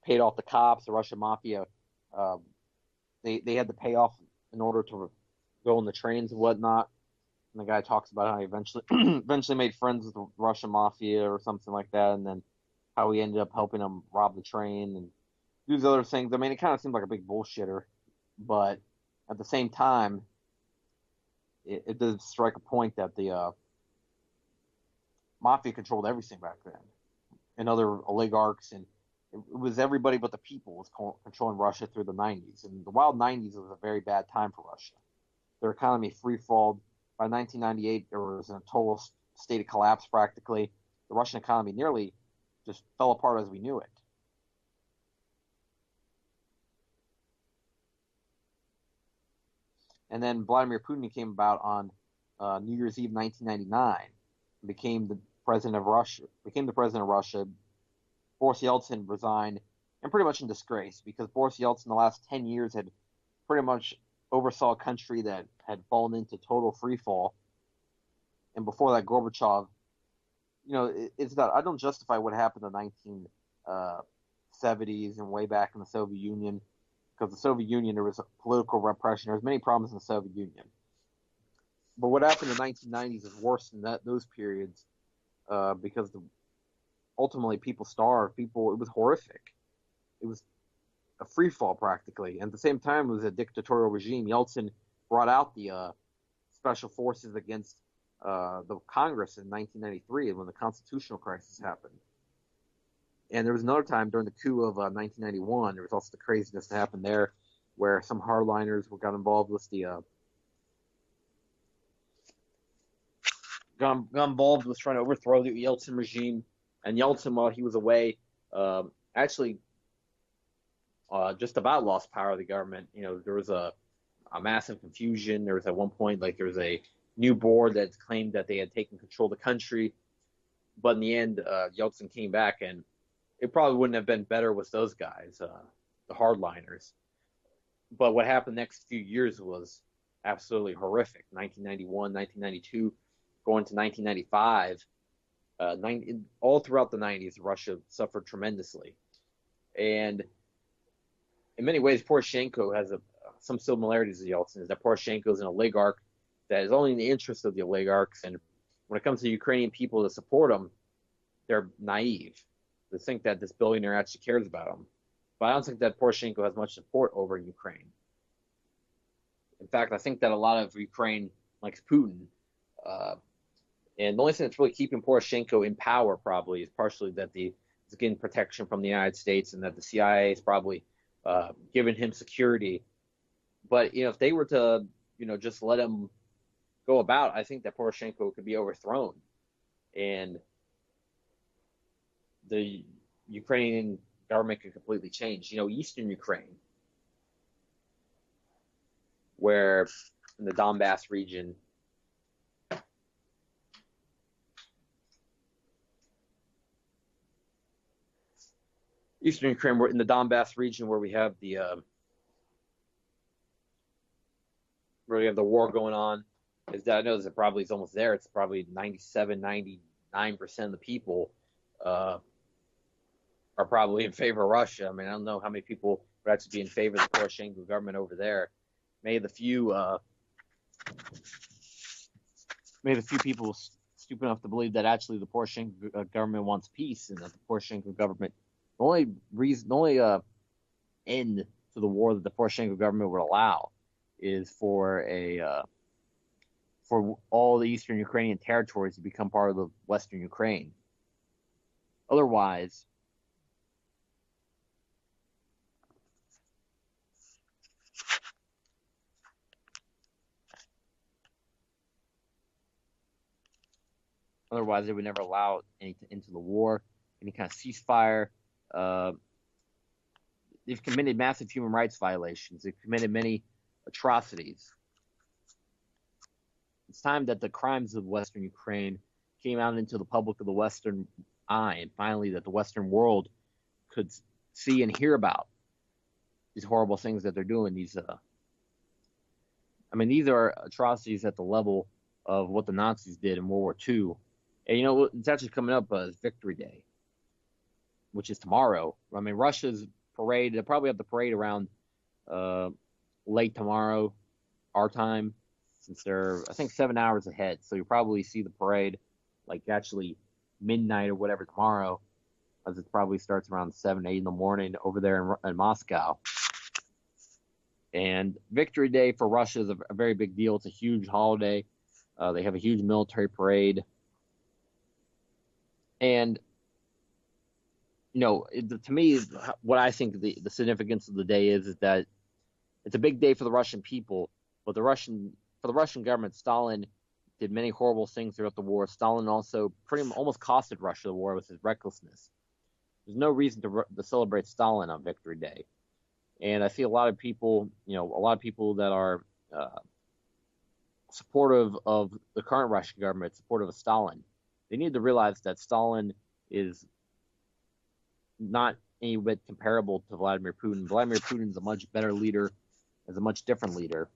paid off the cops. The Russian mafia, they had to pay off in order to go on the trains and whatnot. And the guy talks about how he eventually made friends with the Russian mafia or something like that, and then how he ended up helping them rob the train and do these other things. I mean, it kind of seems like a big bullshitter, but at the same time, it does strike a point that the mafia controlled everything back then, and other oligarchs, and it was everybody but the people was controlling Russia through the 90s. And the wild 90s was a very bad time for Russia. Their economy free-falled. By 1998, there was a total state of collapse practically. The Russian economy nearly just fell apart as we knew it. And then Vladimir Putin came about on New Year's Eve 1999 and became the president of Russia. Boris Yeltsin resigned, and pretty much in disgrace, because Boris Yeltsin the last 10 years had pretty much oversaw a country that had fallen into total freefall. And before that, Gorbachev, it's not. I don't justify what happened in the 1970s and way back in the Soviet Union, because the Soviet Union, there was political repression. There was many problems in the Soviet Union. But what happened in the 1990s is worse than those periods, because ultimately people starved. It was horrific. It was a free fall practically. And at the same time, it was a dictatorial regime. Yeltsin brought out the special forces against the Congress in 1993, when the constitutional crisis happened. And there was another time during the coup of 1991. There was also the craziness that happened there, where some hardliners got involved with trying to overthrow the Yeltsin regime. And Yeltsin, while he was away, actually just about lost power of the government. There was a massive confusion. There was at one point, there was a new board that claimed that they had taken control of the country. But in the end, Yeltsin came back, and it probably wouldn't have been better with those guys, the hardliners. But what happened the next few years was absolutely horrific. 1991, 1992, going to 1995, all throughout the 90s, Russia suffered tremendously. And in many ways, Poroshenko has some similarities to Yeltsin, is that Poroshenko is an oligarch that is only in the interest of the oligarchs. And when it comes to Ukrainian people to support him, they're naive. They think that this billionaire actually cares about them. But I don't think that Poroshenko has much support over Ukraine. In fact, I think that a lot of Ukraine likes Putin. And the only thing that's really keeping Poroshenko in power probably is partially that he's getting protection from the United States, and that the CIA is probably giving him security. But, if they were to, just let him go about, I think that Poroshenko could be overthrown. And the Ukrainian government could completely change. Eastern Ukraine, where in the Donbass region, we're in the Donbass region where we have the war going on. Is that I know that probably is almost there. It's probably 99% of the people are probably in favor of Russia. I mean, I don't know how many people would actually be in favor of the Poroshenko government over there. Maybe the few people stupid enough to believe that actually the Poroshenko government wants peace, and that the Poroshenko government, the only end to the war that the Poroshenko government would allow is for all the Eastern Ukrainian territories to become part of the Western Ukraine. Otherwise, they would never allow into the war, any kind of ceasefire. They've committed massive human rights violations. They've committed many atrocities. It's time that the crimes of Western Ukraine came out into the public of the Western eye, and finally that the Western world could see and hear about these horrible things that they're doing. These are atrocities at the level of what the Nazis did in World War II. And it's actually coming up as Victory Day, which is tomorrow. I mean, Russia's parade, they'll probably have the parade around late tomorrow, our time, since they're, I think, 7 hours ahead. So you'll probably see the parade actually midnight or whatever tomorrow, as it probably starts around 7, 8 in the morning over there in Moscow. And Victory Day for Russia is a very big deal. It's a huge holiday. They have a huge military parade. And, to me, what I think the significance of the day is that it's a big day for the Russian people, but for the Russian government, Stalin did many horrible things throughout the war. Stalin also almost costed Russia the war with his recklessness. There's no reason to celebrate Stalin on Victory Day. And I see a lot of people, that are supportive of the current Russian government, supportive of Stalin. They need to realize that Stalin is not any bit comparable to Vladimir Putin. Vladimir Putin is a much better leader, is a much different leader.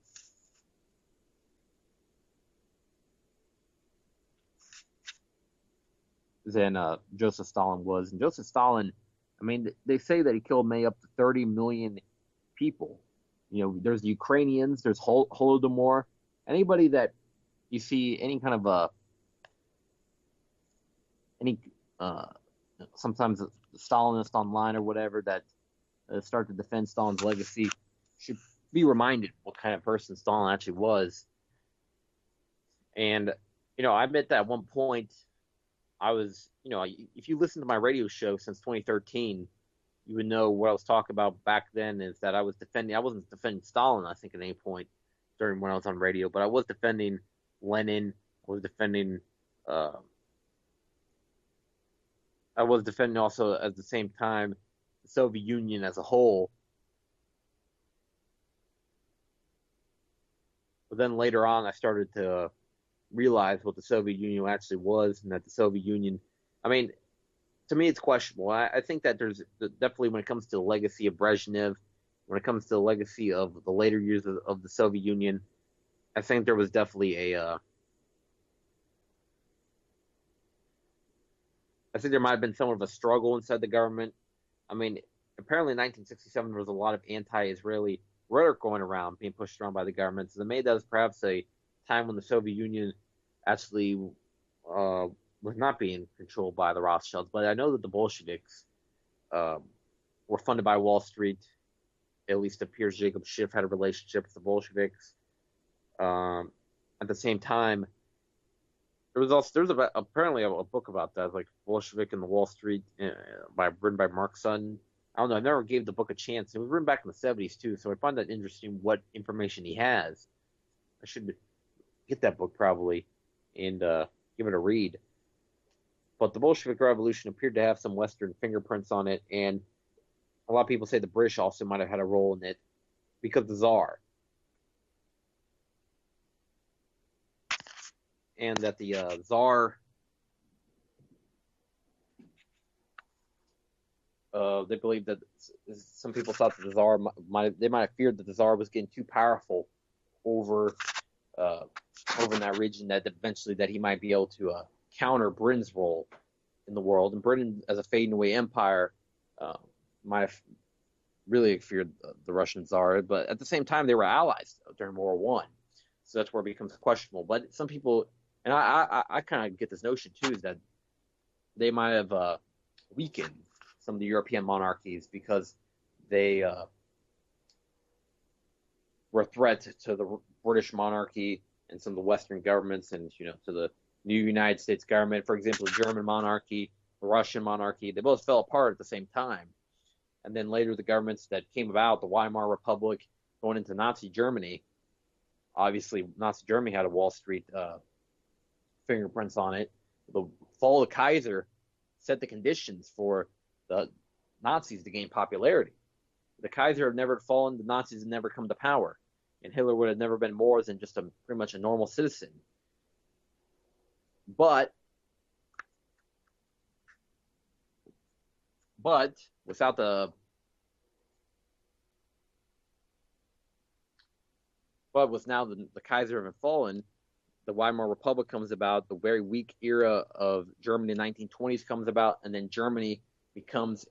than Joseph Stalin was. And Joseph Stalin, I mean, they say that he killed maybe up to 30 million people. There's the Ukrainians, there's Holodomor. Anybody that you see any kind of sometimes a Stalinist online or whatever that start to defend Stalin's legacy should be reminded what kind of person Stalin actually was. And I admit that at one point I was, if you listen to my radio show since 2013, you would know what I was talking about back then is that I wasn't defending Stalin, I think, at any point during when I was on radio, but I was defending Lenin. I was defending also at the same time the Soviet Union as a whole. But then later on, I started to realize what the Soviet Union actually was, and that the Soviet Union, I mean, to me, it's questionable. I think that there's definitely, when it comes to the legacy of Brezhnev, when it comes to the legacy of the later years of the Soviet Union, I think there was definitely I think there might have been somewhat of a struggle inside the government. I mean, apparently in 1967 there was a lot of anti-Israeli rhetoric going around, being pushed around by the government. So they made that as perhaps a time when the Soviet Union actually was not being controlled by the Rothschilds. But I know that the Bolsheviks were funded by Wall Street. At least it appears Jacob Schiff had a relationship with the Bolsheviks. At the same time, there's apparently a book about that, like Bolshevik and the Wall Street, written by Mark Sutton. I don't know. I never gave the book a chance. It was written back in the 70s too, so I find that interesting. What information he has, I should get that book probably and give it a read. But the Bolshevik Revolution appeared to have some Western fingerprints on it, and a lot of people say the British also might have had a role in it because the Tsar. And that the Tsar, they believe that some people thought that the Tsar might have feared that the Tsar was getting too powerful over in that region, that eventually that he might be able to counter Britain's role in the world. And Britain, as a fading away empire, might have really feared the Russian Tsar. But at the same time, they were allies during World War I. So that's where it becomes questionable. But some people, and I kind of get this notion too, is that they might have weakened some of the European monarchies because they were a threat to the British monarchy and some of the Western governments, and to the new United States government. For example, the German monarchy, the Russian monarchy, they both fell apart at the same time. And then later, the governments that came about, the Weimar Republic, going into Nazi Germany. Obviously, Nazi Germany had a Wall Street fingerprints on it. The fall of the Kaiser set the conditions for the Nazis to gain popularity. If the Kaiser had never fallen, the Nazis had never come to power, and Hitler would have never been more than just pretty much a normal citizen. But without with now the Kaiser having fallen, the Weimar Republic comes about, the very weak era of Germany in the 1920s comes about, and then Germany becomes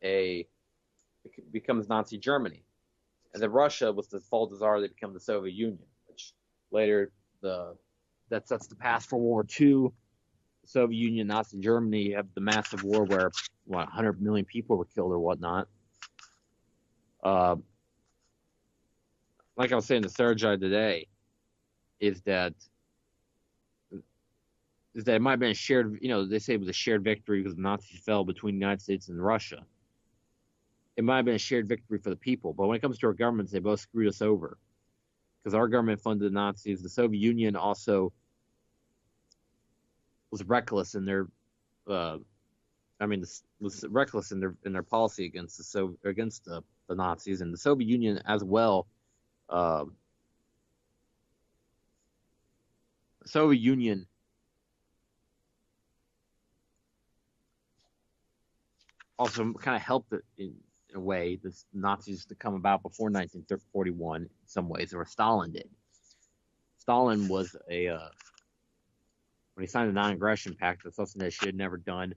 Nazi Germany. And then Russia, with the fall of the Tsar, they become the Soviet Union, which later that sets the path for World War II. The Soviet Union, Nazi Germany have the massive war where 100 million people were killed or whatnot. Like I was saying to Sergei today, is that it might have been a shared, they say it was a shared victory because the Nazis fell between the United States and Russia. It might have been a shared victory for the people, but when it comes to our governments, they both screwed us over because our government funded the Nazis. The Soviet Union also was reckless in their, was reckless in their policy against the Nazis, and the Soviet Union as well. The Soviet Union also kind of helped it in a way, the Nazis to come about before 1941 in some ways, or Stalin did. Stalin was when he signed the non-aggression pact, that's something that she had never done.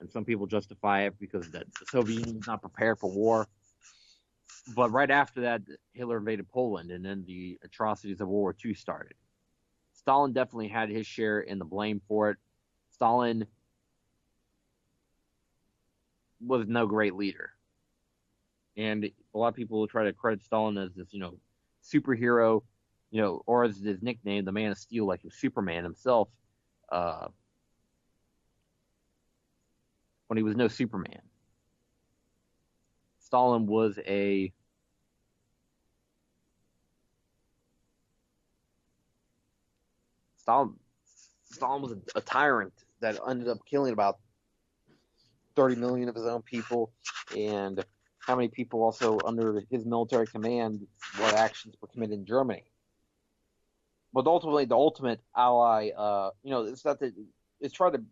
and some people justify it because the Soviet Union was not prepared for war. But right after that, Hitler invaded Poland, and then the atrocities of World War II started. Stalin definitely had his share in the blame for it. Stalin was no great leader. And a lot of people try to credit Stalin as this, superhero, or as his nickname, the Man of Steel, like he was Superman himself, when he was no Superman. Stalin was a tyrant that ended up killing about 30 million of his own people, and how many people also under his military command, what actions were committed in Germany. But ultimately, the ultimate ally, it's not that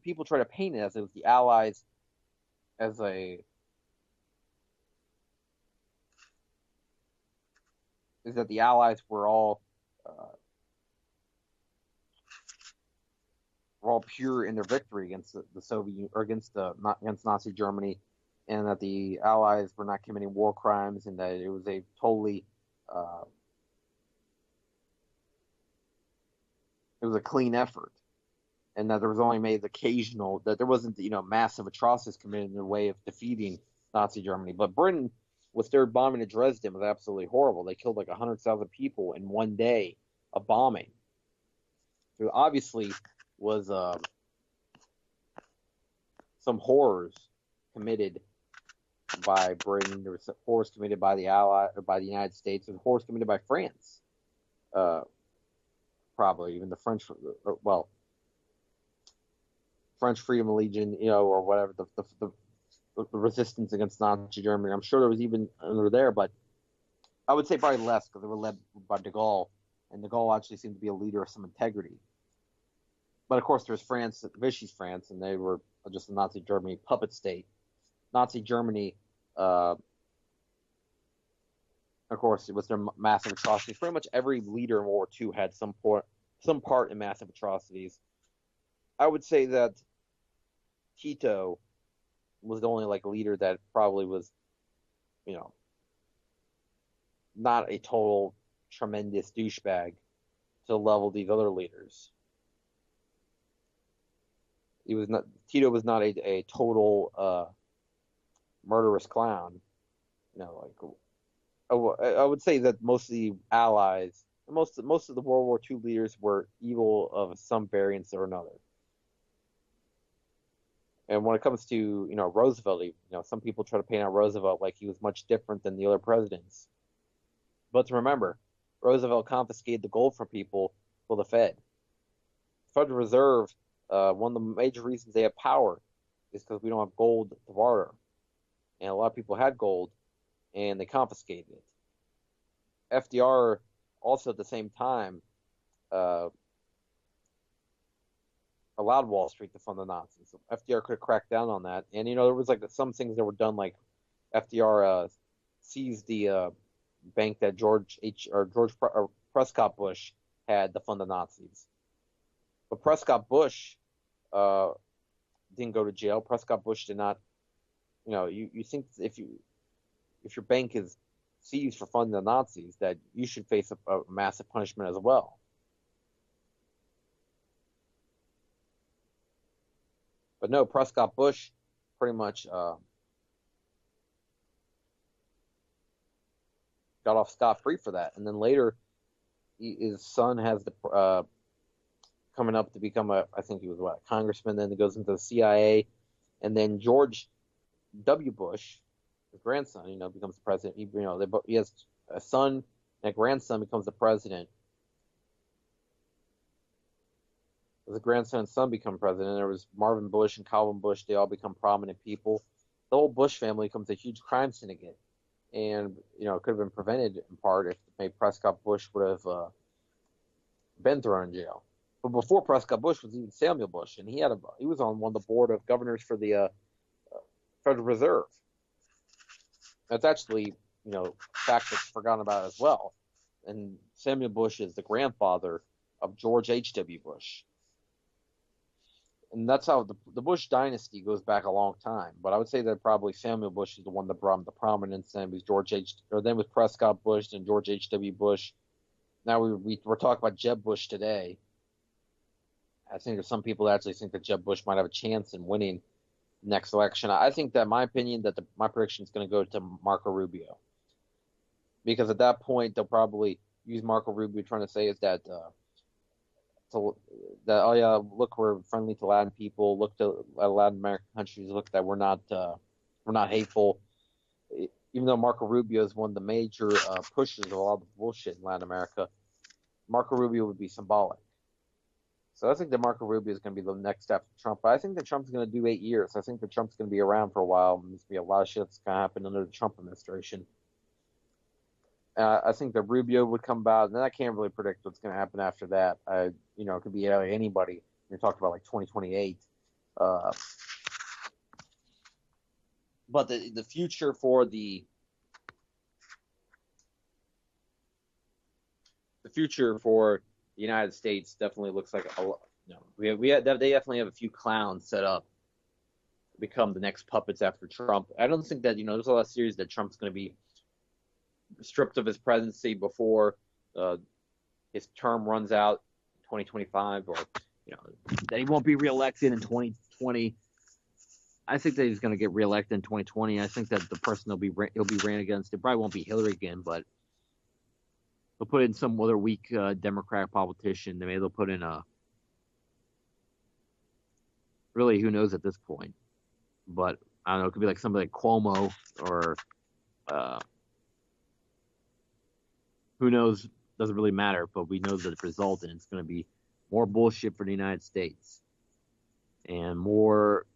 people try to paint it as it was the Allies as is that the Allies were all pure in their victory against the Soviet or against Nazi Germany, and that the Allies were not committing war crimes, and that it was a totally it was a clean effort, and that there was only made occasional, that there wasn't massive atrocities committed in the way of defeating Nazi Germany. But Britain, with their bombing of Dresden, was absolutely horrible. They killed like 100,000 people in one day of bombing. So obviously was some horrors committed by Britain. There was horrors committed by the United States. There was horrors committed by France. Probably even the French, French Freedom Legion, or whatever, the resistance against Nazi Germany. I'm sure there was even under there, but I would say probably less, because they were led by de Gaulle, and de Gaulle actually seemed to be a leader of some integrity. But of course, there's France, Vichy's France, and they were just a Nazi Germany puppet state. Nazi Germany, of course, it was their massive atrocities. Pretty much every leader in World War II had some part in massive atrocities. I would say that Tito was the only leader that probably was, not a total tremendous douchebag to the level of these other leaders. Tito was not a total murderous clown. I would say that most of the Allies, most of the World War II leaders were evil of some variance or another. And when it comes to Roosevelt, some people try to paint out Roosevelt like he was much different than the other presidents. But to remember, Roosevelt confiscated the gold from people for the Fed. The Federal Reserve, one of the major reasons they have power is because we don't have gold to barter. And a lot of people had gold, and they confiscated it. FDR also at the same time allowed Wall Street to fund the Nazis. So FDR could have cracked down on that. And, there was some things that were done, like FDR seized the bank that George Prescott Bush had to fund the Nazis. But Prescott Bush didn't go to jail. Prescott Bush did not, you think if your bank is seized for funding the Nazis, that you should face a massive punishment as well. But no, Prescott Bush pretty much got off scot-free for that. And then later, his son has the coming up to become I think he was a congressman, then he goes into the CIA. And then George W. Bush, his grandson, becomes the president. He has a son and a grandson becomes the president. The grandson and son become president. There was Marvin Bush and Calvin Bush. They all become prominent people. The whole Bush family becomes a huge crime syndicate. And, it could have been prevented in part if maybe Prescott Bush would have been thrown in jail. But before Prescott Bush was even Samuel Bush, and he was on one of the board of governors for the Federal Reserve. That's actually, fact that's forgotten about as well. And Samuel Bush is the grandfather of George H.W. Bush. and that's how the Bush dynasty goes back a long time. But I would say that probably Samuel Bush is the one that brought him to prominence. Then was then with Prescott Bush and George H.W. Bush. Now we're talking about Jeb Bush today. I think there's some people that actually think that Jeb Bush might have a chance in winning the next election. I think that my opinion that my prediction is going to go to Marco Rubio, because at that point they'll probably use Marco Rubio trying to say is that oh yeah, look, we're friendly to Latin people. Look to Latin American countries. Look that we're not hateful. Even though Marco Rubio is one of the major pushers of all the bullshit in Latin America, Marco Rubio would be symbolic. So I think that Marco Rubio is going to be the next step for Trump. But I think that Trump's going to do 8 years. I think that Trump's going to be around for a while. And there's going to be a lot of shit that's going to happen under the Trump administration. I think that Rubio would come about, and then I can't really predict what's going to happen after that. It could be anybody. You're talking about like 2028. But the future for the United States definitely looks like they definitely have a few clowns set up to become the next puppets after Trump. I don't think that there's a lot of theories that Trump's going to be stripped of his presidency before his term runs out in 2025, or that he won't be reelected in 2020. I think that he's going to get reelected in 2020. I think that the person he'll be ran against, it probably won't be Hillary again, but they'll put in some other weak Democratic politician. Maybe they'll put in really, who knows at this point. But I don't know, it could be like somebody like Cuomo or who knows, doesn't really matter, but we know that the result, and it's going to be more bullshit for the United States and more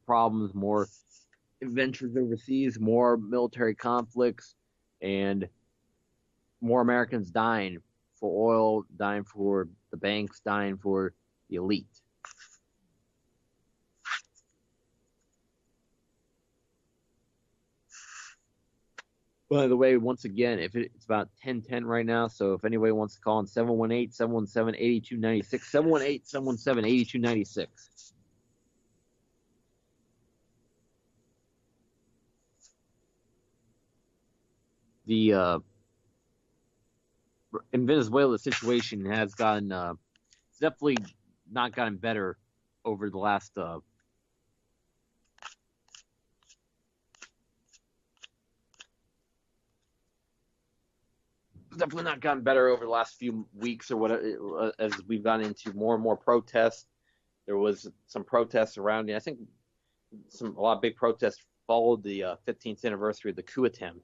problems, more adventures overseas, more military conflicts, and more Americans dying for oil, dying for the banks, dying for the elite. By the way, once again, if it's about 10:10 right now, so if anybody wants to call in 718-717-8296, 718-717-8296. In Venezuela, the situation has gotten, it's definitely not gotten better over the last, definitely not gotten better over the last few weeks or whatever, as we've gone into more and more protests. There was some protests surrounding, I think a lot of big protests followed the 15th anniversary of the coup attempt.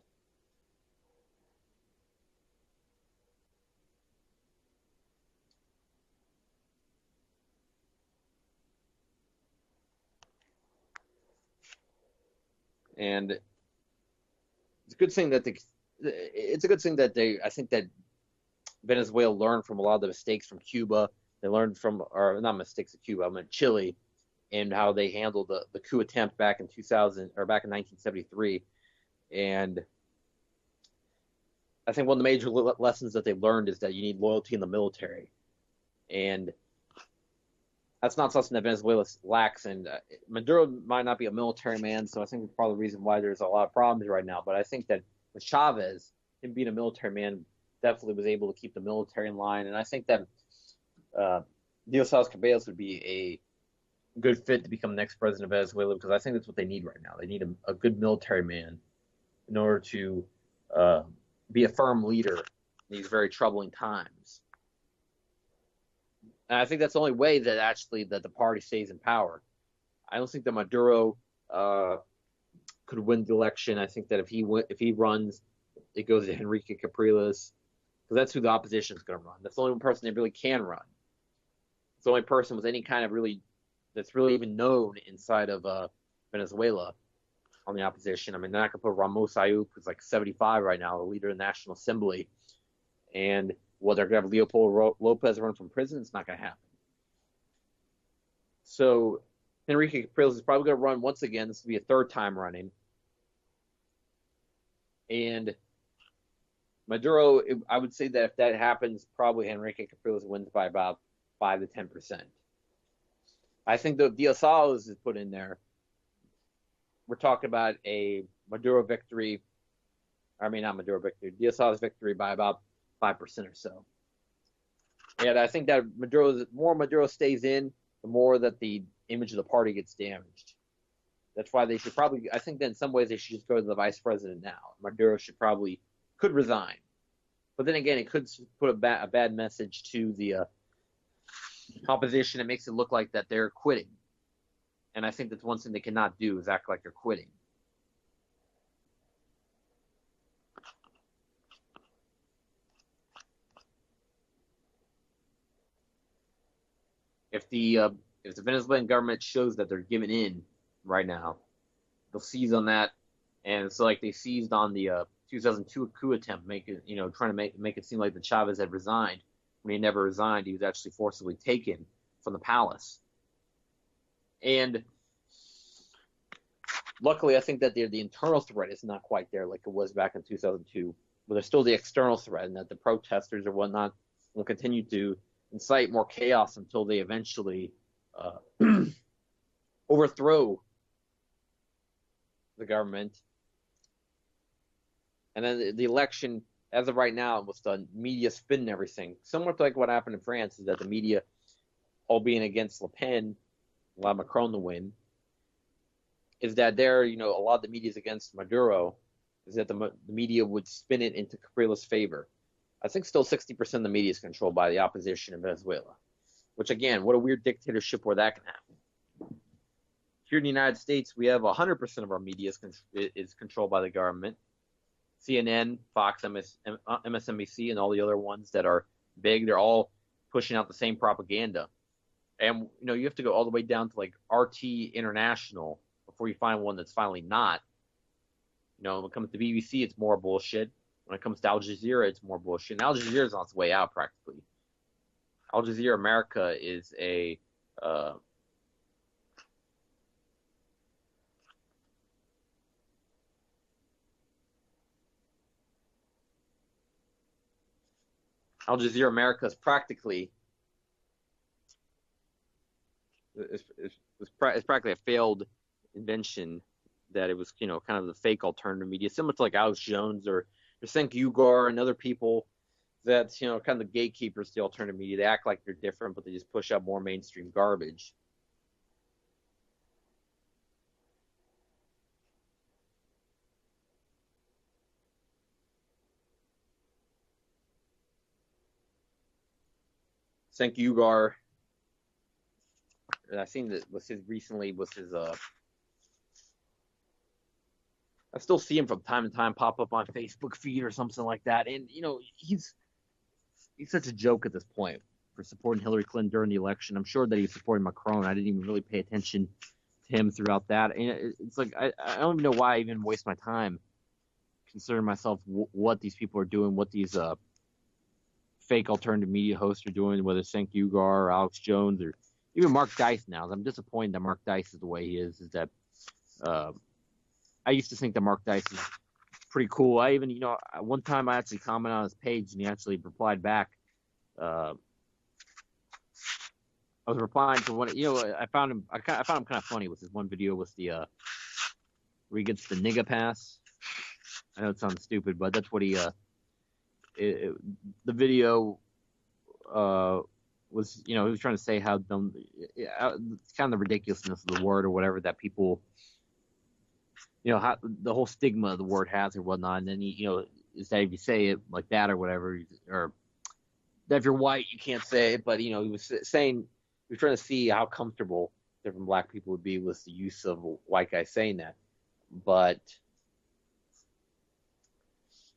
And it's a good thing that I think that Venezuela learned from a lot of the mistakes from Cuba. They learned from, or not mistakes of Cuba, I meant Chile, and how they handled the coup attempt back in 1973. And I think one of the major lessons that they learned is that you need loyalty in the military. And that's not something that Venezuela lacks. And Maduro might not be a military man, so I think it's probably the reason why there's a lot of problems right now. But I think that with Chavez, him being a military man, definitely was able to keep the military in line. And I think that Diosdado Cabello would be a good fit to become the next president of Venezuela, because I think that's what they need right now. They need a good military man in order to be a firm leader in these very troubling times. And I think that's the only way that the party stays in power. I don't think that Maduro could win the election. I think that if he runs, it goes to Enrique Capriles, because that's who the opposition is going to run. That's the only person that really can run. It's the only person with any kind of that's really even known inside of Venezuela on the opposition. I mean, they're not going to put Ramos Ayub, who's like 75 right now, the leader of the National Assembly, and they're going to have Leopoldo Lopez run from prison. It's not going to happen. So Enrique Capriles is probably going to run once again. This will be a third time running. And Maduro, I would say that if that happens, probably Enrique Capriles wins by about 5 to 10%. I think the Diaz-Salas is put in there. We're talking about a Maduro victory. I mean, not Maduro victory. Diaz-Salas victory by about 5% or so. And I think that the more Maduro stays in, the more that the image of the party gets damaged. That's why they should probably, I think that in some ways they should just go to the vice president now. Maduro could resign. But then again, it could put a bad message to the opposition. It makes it look like that they're quitting. And I think that's one thing they cannot do is act like they're quitting. If the Venezuelan government shows that they're giving in right now, they'll seize on that, and it's like they seized on the 2002 coup attempt, trying to make it seem like that Chavez had resigned when he never resigned. He was actually forcibly taken from the palace, and luckily, I think that the internal threat is not quite there like it was back in 2002, but there's still the external threat, and that the protesters or whatnot will continue to incite more chaos until they eventually overthrow the government. And then the election, as of right now, with the media spinning everything, similar to like what happened in France, is that the media, all being against Le Pen, allow Macron to win, is that a lot of the media is against Maduro, is that the media would spin it into Capriles' favor. I think still 60% of the media is controlled by the opposition in Venezuela, which again, what a weird dictatorship where that can happen. Here in the United States, we have 100% of our media is controlled by the government. CNN, Fox, MSNBC, and all the other ones that are big, they're all pushing out the same propaganda. And, you have to go all the way down to like RT International before you find one that's finally not. When it comes to BBC, it's more bullshit. When it comes to Al Jazeera, it's more bullshit. And Al Jazeera is on its way out practically. Al Jazeera America is a Al Jazeera America is practically it's practically a failed invention. That it was kind of the fake alternative media, similar to like Alex Jones or Cenk Uygur and other people that kind of the gatekeepers to the alternative media. They act like they're different, but they just push out more mainstream garbage. Cenk Uygur, I seen that was his I still see him from time to time pop up on Facebook feed or something like that. And, he's such a joke at this point for supporting Hillary Clinton during the election. I'm sure that he's supporting Macron. I didn't even really pay attention to him throughout that. And it's like, I don't even know why I even waste my time considering myself what these people are doing, what these fake alternative media hosts are doing, whether it's Cenk Uygur or Alex Jones or even Mark Dice now. I'm disappointed that Mark Dice is the way he is that I used to think that Mark Dice is pretty cool. I even, one time I actually commented on his page and he actually replied back. I was replying to one, I found him kind of funny with his one video with the, where he gets the nigga pass. I know it sounds stupid, but that's what the video, was, he was trying to say how dumb, it's kind of the ridiculousness of the word or whatever that people, how the whole stigma of the word has or whatnot. And then, is that if you say it like that or whatever, or that if you're white, you can't say it. But, he was saying, he was trying to see how comfortable different black people would be with the use of a white guy saying that. But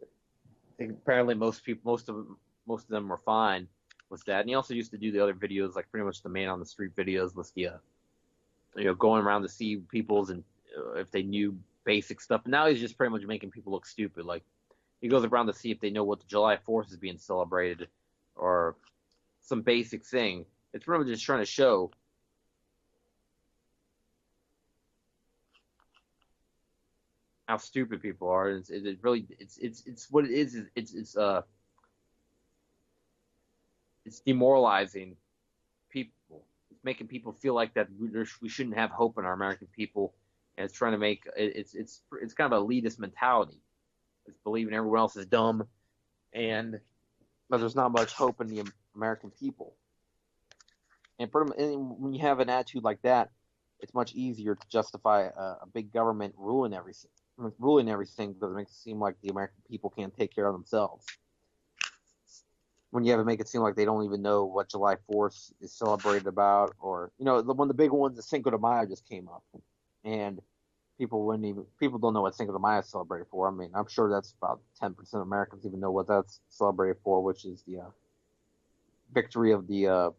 I think apparently most of them were fine with that. And he also used to do the other videos, like pretty much the man on the street videos with the, going around to see people's and if they knew basic stuff. And now he's just pretty much making people look stupid. Like he goes around to see if they know what the July 4th is being celebrated or some basic thing. It's pretty much just trying to show how stupid people are. It's what it is. It's demoralizing people. It's making people feel like that we shouldn't have hope in our American people, and it's trying to make it's kind of an elitist mentality. It's believing everyone else is dumb, but there's not much hope in the American people. And when you have an attitude like that, it's much easier to justify a big government ruling everything because it makes it seem like the American people can't take care of themselves. When you have to make it seem like they don't even know what July 4th is celebrated about, or one of the big ones is Cinco de Mayo just came up, and people don't know what Cinco de Mayo is celebrated for. I mean, I'm sure that's about 10% of Americans even know what that's celebrated for, which is the victory of the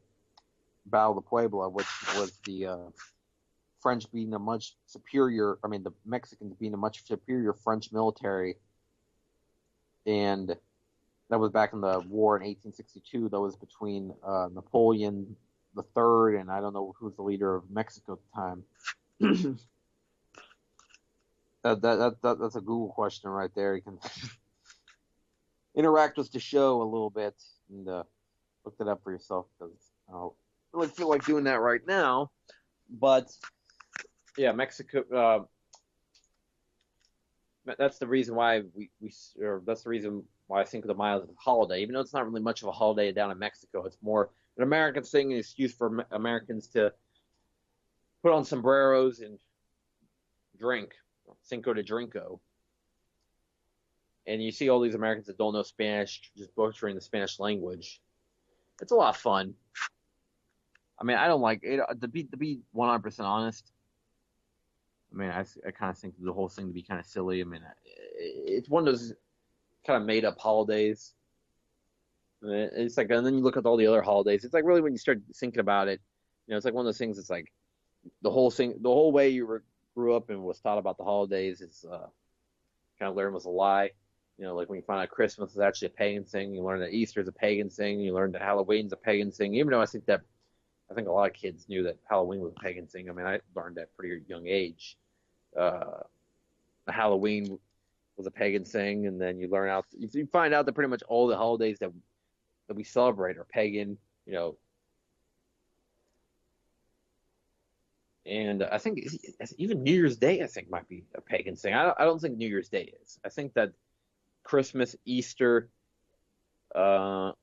Battle of the Puebla, which was the French being a much superior, the Mexicans being a much superior French military, and that was back in the war in 1862. That was between Napoleon III and I don't know who's the leader of Mexico at the time. That's a Google question right there. You can interact with the show a little bit and look that up for yourself because I don't really feel like doing that right now. But yeah, Mexico. That's the reason why that's the reason why I think of the Mayo as a holiday, even though it's not really much of a holiday down in Mexico. It's more an American thing, an excuse for Americans to put on sombreros and drink, Cinco de Drinko. And you see all these Americans that don't know Spanish just butchering the Spanish language. It's a lot of fun. I mean, I don't like it. To be 100% honest, I mean, I kind of think the whole thing to be kind of silly. I mean, it's one of those kind of made up holidays. It's like, and then you look at all the other holidays. It's like really when you start thinking about it, it's like one of those things. It's like the whole way you grew up and was taught about the holidays is kind of learned was a lie. Like when you find out Christmas is actually a pagan thing, you learn that Easter is a pagan thing, you learn that Halloween's a pagan thing. Even though I think a lot of kids knew that Halloween was a pagan thing. I mean, I learned that at a pretty young age. Halloween was a pagan thing, and then you find out that pretty much all the holidays that we celebrate are pagan. And I think even New Year's Day, I think, might be a pagan thing. I don't think New Year's Day is. I think that Christmas, Easter, those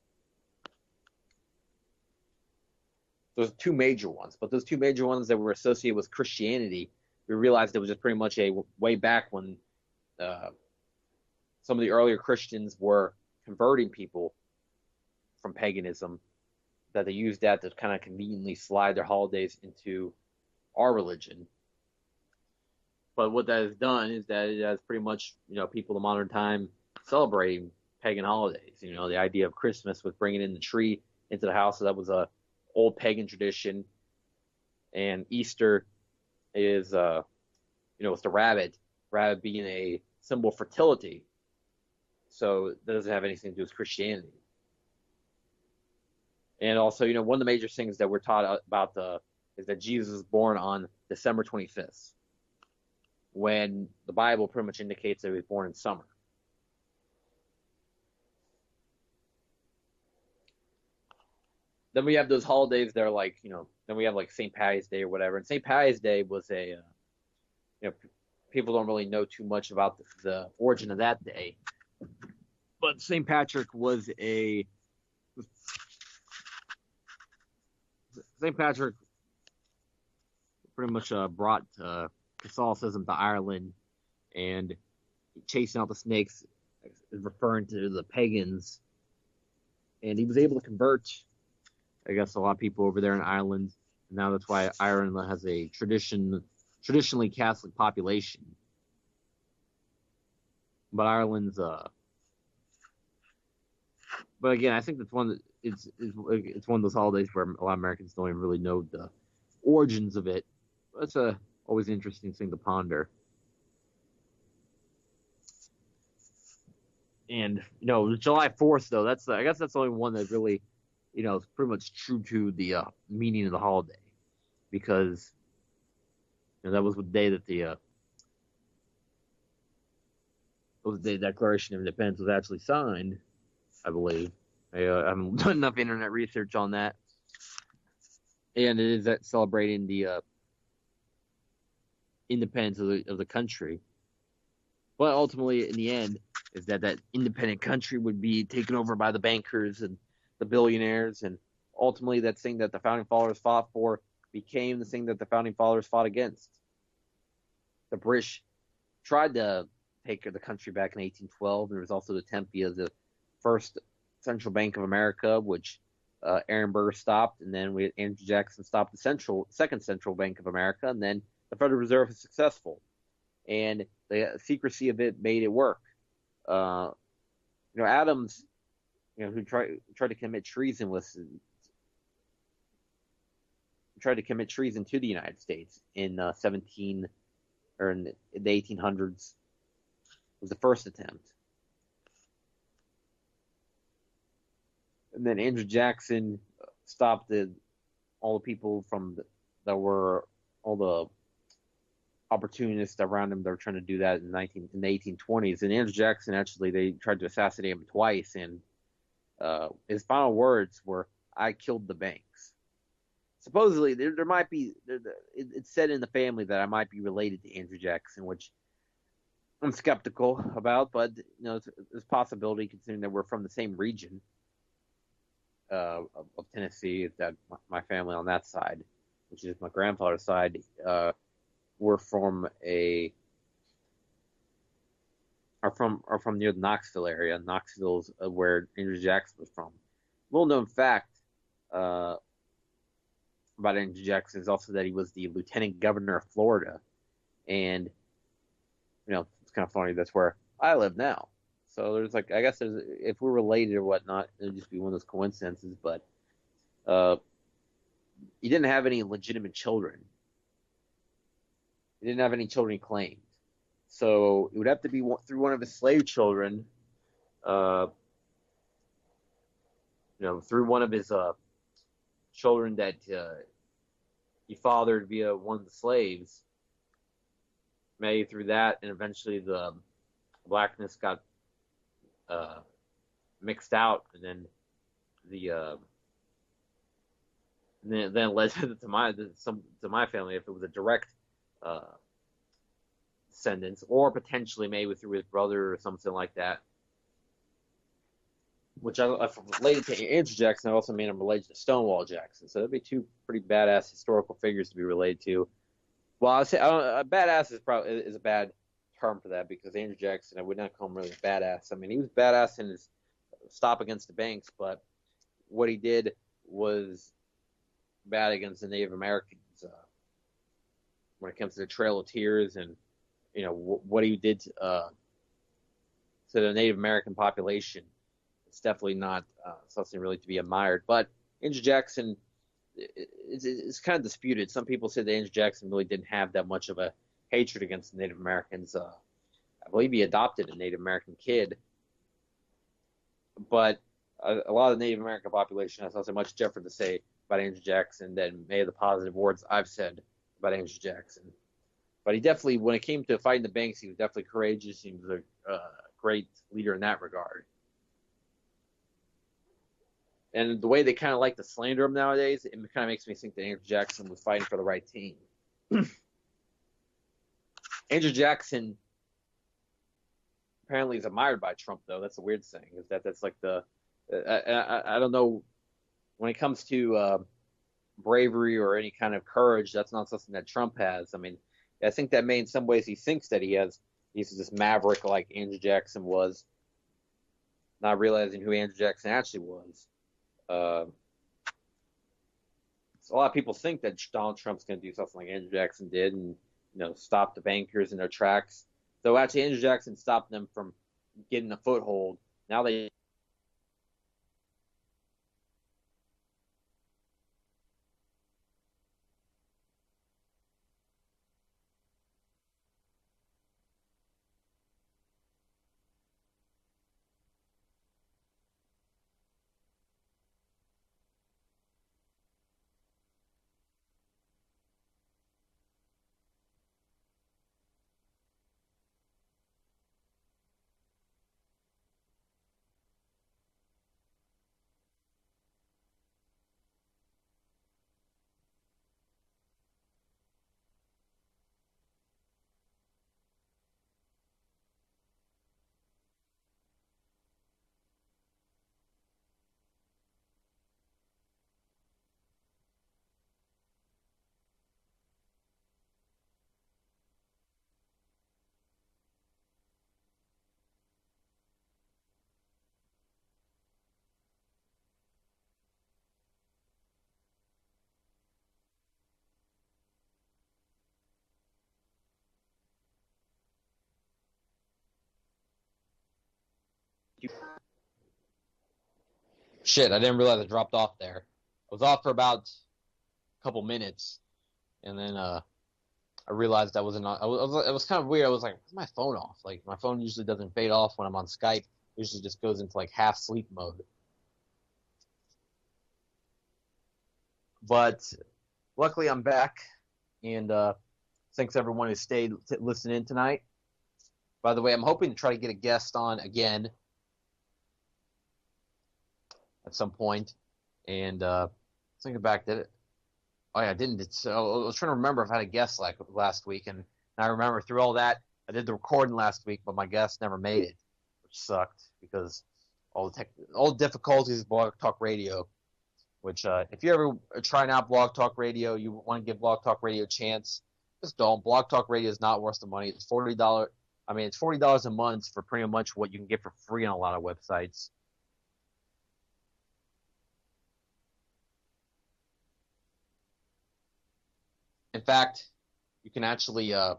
two major ones, but those two major ones that were associated with Christianity, we realized it was just pretty much a way back when some of the earlier Christians were converting people from paganism, that they used that to kind of conveniently slide their holidays into our religion. But what that has done is that it has pretty much, people in modern time celebrating pagan holidays. The idea of Christmas with bringing in the tree into the house, so that was a old pagan tradition. And Easter is, it's the rabbit being a symbol of fertility. So that doesn't have anything to do with Christianity. And also, one of the major things that we're taught about is that Jesus was born on December 25th, when the Bible pretty much indicates that he was born in summer. Then we have those holidays that are like, then we have like St. Patty's Day or whatever. And St. Patty's Day was people don't really know too much about the origin of that day. But St. Patrick pretty much brought Catholicism to Ireland, and chasing out the snakes is referring to the pagans. And he was able to convert, I guess, a lot of people over there in Ireland. And now that's why Ireland has a traditionally Catholic population. But Ireland's but again, I think that's it's one of those holidays where a lot of Americans don't even really know the origins of it. That's always an interesting thing to ponder. And July 4th though, I guess that's the only one that really, is pretty much true to the meaning of the holiday, because that was the day that the Declaration of Independence was actually signed, I believe. I haven't done enough internet research on that. and it is that celebrating the independence of the country. But ultimately, in the end, is that independent country would be taken over by the bankers and the billionaires, and ultimately that thing that the founding fathers fought for became the thing that the founding fathers fought against. The British tried to take the country back in 1812. There was also the attempt via the first Central Bank of America, which Aaron Burr stopped, and then Andrew Jackson stopped the second Central Bank of America, and then the Federal Reserve was successful, and the secrecy of it made it work. Adams, who tried to commit treason to the United States in 17 or in the 1800s, was the first attempt. And then Andrew Jackson stopped all the people that were all the opportunists around him that were trying to do that in the 1820s. And Andrew Jackson, actually, they tried to assassinate him twice, and his final words were, "I killed the banks." Supposedly, there might be, it's said in the family that I might be related to Andrew Jackson, which I'm skeptical about, but there's a possibility considering that we're from the same region of Tennessee. That my family on that side, which is my grandfather's side, we're from are from near the Knoxville area. Knoxville's where Andrew Jackson was from. Little known fact about Andrew Jackson is also that he was the lieutenant governor of Florida, and it's kind of funny. That's where I live now. So there's I guess if we're related or whatnot, it'd just be one of those coincidences. But he didn't have any legitimate children. He didn't have any children he claimed. So it would have to be through one of his slave children, through one of his children that he fathered via one of the slaves. Maybe through that, and eventually the blackness got mixed out, and then then led to my family. If it was a direct descendants, or potentially maybe through his brother or something like that. Which I've related to Andrew Jackson, I also made him related to Stonewall Jackson. So that'd be two pretty badass historical figures to be related to. Well, I would say badass is a bad term for that, because Andrew Jackson, I would not call him really a badass. I mean, he was badass in his stop against the banks, but what he did was bad against the Native Americans when it comes to the Trail of Tears, and what he did to the Native American population. It's definitely not something really to be admired. But Andrew Jackson is kind of disputed. Some people say that Andrew Jackson really didn't have that much of a hatred against the Native Americans. I believe he adopted a Native American kid, but a lot of the Native American population has not so much different to say about Andrew Jackson than many of the positive words I've said about Andrew Jackson. But he definitely, when it came to fighting the banks, he was definitely courageous. He was a great leader in that regard. And the way they kind of like to slander him nowadays, it kind of makes me think that Andrew Jackson was fighting for the right team. Andrew Jackson apparently is admired by Trump, though. That's the weird thing, is that's like I don't know, when it comes to bravery or any kind of courage, that's not something that Trump has. I mean, I think that in some ways he thinks that he's this maverick like Andrew Jackson was, not realizing who Andrew Jackson actually was. So a lot of people think that Donald Trump's going to do something like Andrew Jackson did, and stop the bankers in their tracks. Though actually Andrew Jackson stopped them from getting a foothold. Now they Shit, I didn't realize I dropped off there. I was off for about a couple minutes, and then I realized I wasn't on. It was kind of weird. I was like, why's my phone off? Like, my phone usually doesn't fade off when I'm on Skype. It usually just goes into like half sleep mode. But luckily, I'm back, and thanks everyone who stayed listening in tonight. By the way, I'm hoping to try to get a guest on again at some point. And thinking back, did it? Oh yeah, I didn't. So I was trying to remember if I had a guest like last week, and I remember through all that I did the recording last week, but my guest never made it, which sucked because all the difficulties of Blog Talk Radio. Which if you're ever trying out Blog Talk Radio, you want to give Blog Talk Radio a chance, just don't. Blog Talk Radio is not worth the money. It's $40. I mean, it's $40 a month for pretty much what you can get for free on a lot of websites. In fact, you can actually in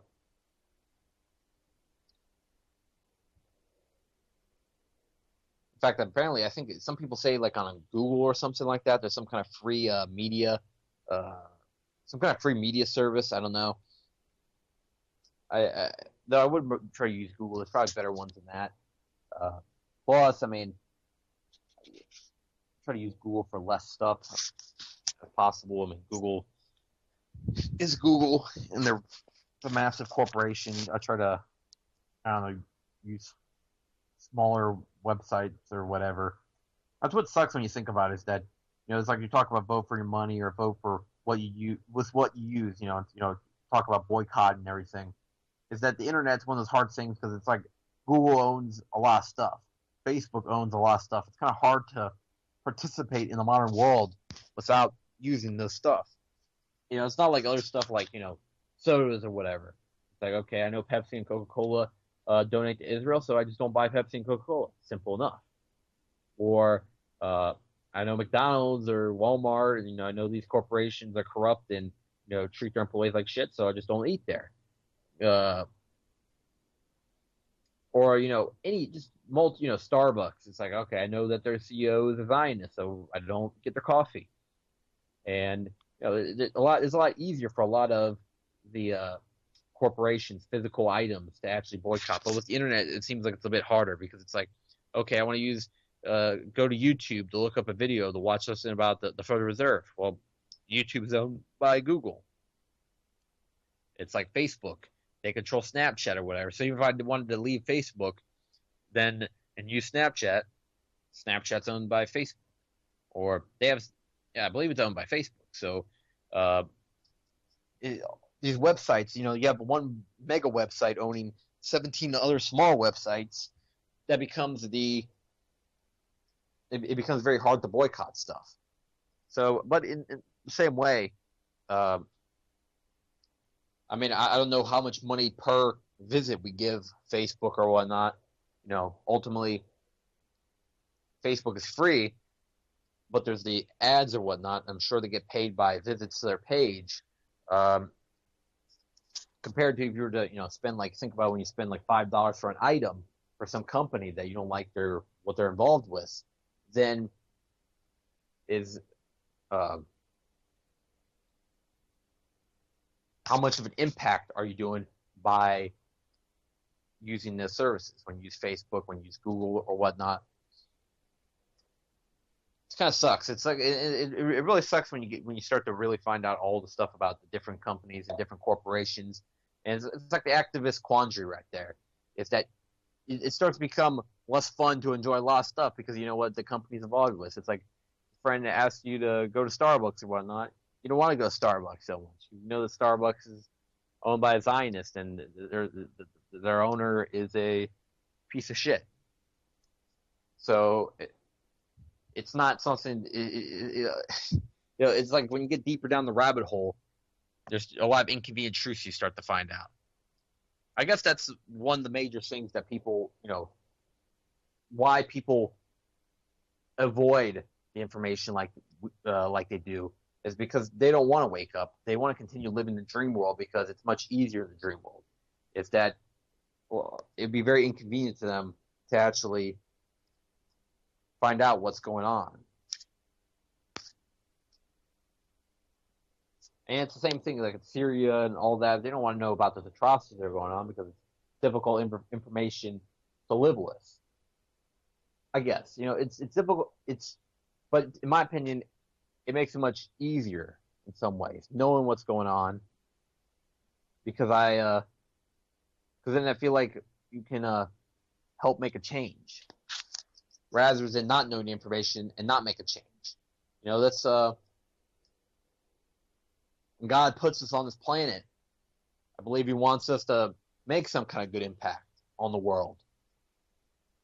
fact, apparently, I think some people say like on Google or something like that, there's some kind of free media, some kind of free media service. I don't know. Though I would try to use Google. There's probably better ones than that. Plus, I mean, try to use Google for less stuff if possible. I mean, Google is Google, and they're a massive corporation. I try to, I don't know, use smaller websites or whatever. That's what sucks when you think about it, is that, you know, it's like you talk about vote for your money or vote for what you use, with what you use, you know, talk about boycott and everything, is that the internet's one of those hard things because it's like Google owns a lot of stuff. Facebook owns a lot of stuff. It's kind of hard to participate in the modern world without using this stuff. You know, it's not like other stuff like, you know, sodas or whatever. It's like, okay, I know Pepsi and Coca-Cola donate to Israel, so I just don't buy Pepsi and Coca-Cola. Simple enough. Or I know McDonald's or Walmart, and, you know, I know these corporations are corrupt and, you know, treat their employees like shit, so I just don't eat there. Or, you know, Starbucks. It's like, okay, I know that their CEO is a Zionist, so I don't get their coffee. And, you know, it's a lot easier for a lot of the corporations' physical items to actually boycott. But with the internet, it seems like it's a bit harder because it's like, okay, I want to use go to YouTube to look up a video to watch something about the Federal Reserve. Well, YouTube is owned by Google. It's like Facebook. They control Snapchat or whatever. So even if I wanted to leave Facebook and use Snapchat, Snapchat's owned by Facebook. Or they have, I believe it's owned by Facebook. So these websites, you know, you have one mega website owning 17 other small websites. That becomes it becomes very hard to boycott stuff. So, but in the same way, I mean, I don't know how much money per visit we give Facebook or whatnot. You know, ultimately, Facebook is free, but there's the ads or whatnot. I'm sure they get paid by visits to their page. Compared to if you were to, you know, think about when you spend like $5 for an item for some company that you don't like what they're involved with, then is how much of an impact are you doing by using the services when you use Facebook, when you use Google or whatnot? It kind of sucks. It's like it really sucks when you start to really find out all the stuff about the different companies and different corporations, and it's like the activist quandary right there. Is that it starts to become less fun to enjoy a lot of stuff because you know what the company's involved with. It's like a friend that asks you to go to Starbucks or whatnot. You don't want to go to Starbucks so much. You know that Starbucks is owned by a Zionist and their owner is a piece of shit. So it's not something. You know, it's like when you get deeper down the rabbit hole, there's a lot of inconvenient truths you start to find out. I guess that's one of the major things that people, you know, why people avoid the information like they do is because they don't want to wake up. They want to continue living the dream world because it's much easier in the dream world. It's that, well, it'd be very inconvenient to them to actually find out what's going on. And it's the same thing like in Syria and all that. They don't want to know about the atrocities that are going on because it's difficult information to live with. I guess, it's difficult. But in my opinion, it makes it much easier in some ways, knowing what's going on. Because then I feel like you can help make a change, rather than not knowing the information and not make a change. That's when God puts us on this planet, I believe He wants us to make some kind of good impact on the world.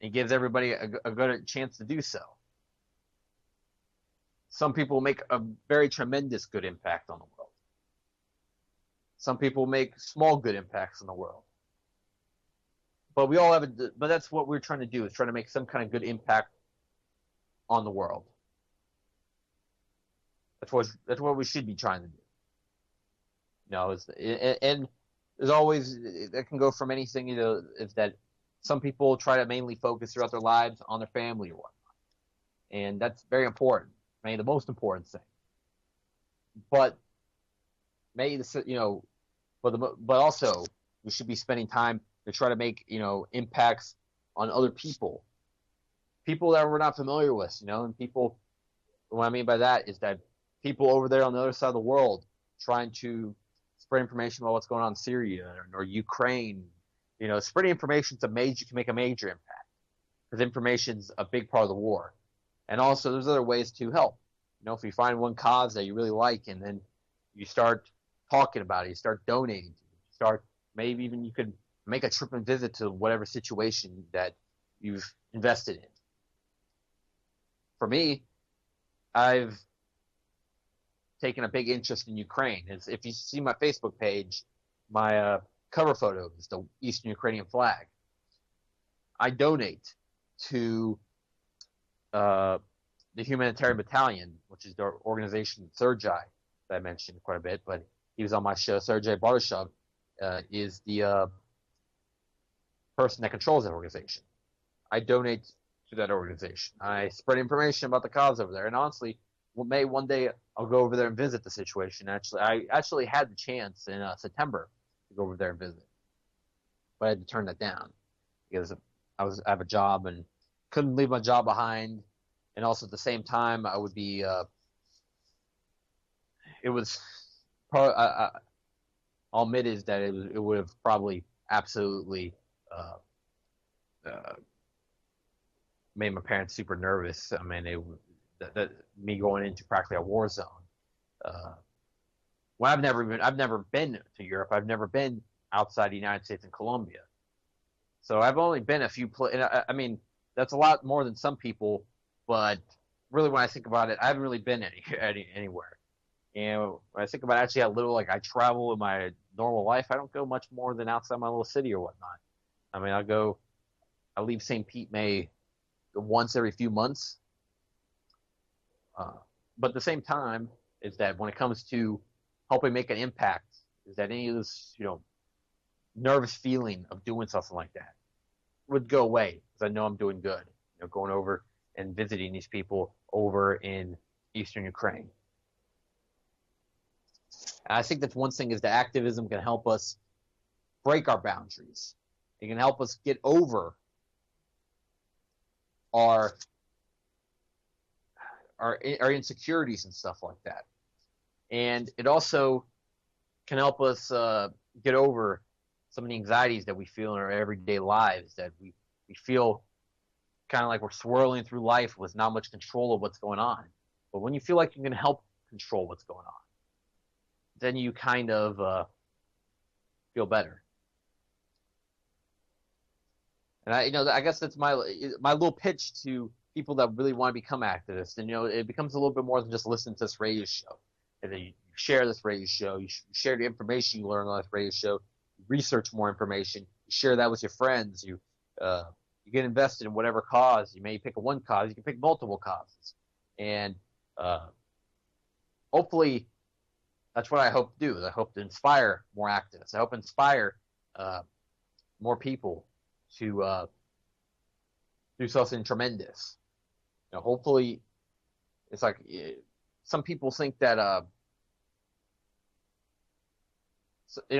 He gives everybody a good chance to do so. Some people make a very tremendous good impact on the world. Some people make small good impacts on the world. But we all but that's what we're trying to do, is try to make some kind of good impact on the world. That's what we should be trying to do. And there's always, that can go from anything, is that some people try to mainly focus throughout their lives on their family or whatnot. And that's very important. Maybe the most important thing. But but also we should be spending time to try to make, impacts on other people that we're not familiar with, and people, what I mean by that is that people over there on the other side of the world trying to spread information about what's going on in Syria or Ukraine, spreading information can make a major impact, because information's a big part of the war. And also there's other ways to help. If you find one cause that you really like and then you start talking about it, you start donating to it, maybe even you could make a trip and visit to whatever situation that you've invested in. For me, I've taken a big interest in Ukraine. If you see my Facebook page, my cover photo is the Eastern Ukrainian flag. I donate to the Humanitarian Battalion, which is the organization Sergei that I mentioned quite a bit, but he was on my show. Sergei Bardashov is the person that controls that organization. I donate to that organization. I spread information about the cause over there, and honestly, maybe one day I'll go over there and visit the situation. I actually had the chance in September to go over there and visit, but I had to turn that down because I have a job and couldn't leave my job behind, and also at the same time I would be. It was. I'll admit is that it would have probably absolutely made my parents super nervous. I mean, me going into practically a war zone. Well, I've never been to Europe. I've never been outside the United States and Colombia. So I've only been a few places. I mean, that's a lot more than some people, but really when I think about it, I haven't really been anywhere. And when I think about actually how little I travel in my normal life, I don't go much more than outside my little city or whatnot. I mean, I leave St. Pete May once every few months. But at the same time, is that when it comes to helping make an impact, is that any of this, nervous feeling of doing something like that would go away, because I know I'm doing good, going over and visiting these people over in Eastern Ukraine. And I think that's one thing, is that activism can help us break our boundaries. It can help us get over our insecurities and stuff like that. And it also can help us get over some of the anxieties that we feel in our everyday lives, that we feel kind of like we're swirling through life with not much control of what's going on. But when you feel like you can help control what's going on, then you kind of feel better. And I guess that's my little pitch to people that really want to become activists. And it becomes a little bit more than just listening to this radio show. And then you share this radio show, you share the information you learn on this radio show, you research more information, you share that with your friends, you get invested in whatever cause. You may pick one cause, you can pick multiple causes, and hopefully that's what I hope to do. I hope to inspire more activists. I hope to inspire more people to do something tremendous. hopefully, it's like some people think that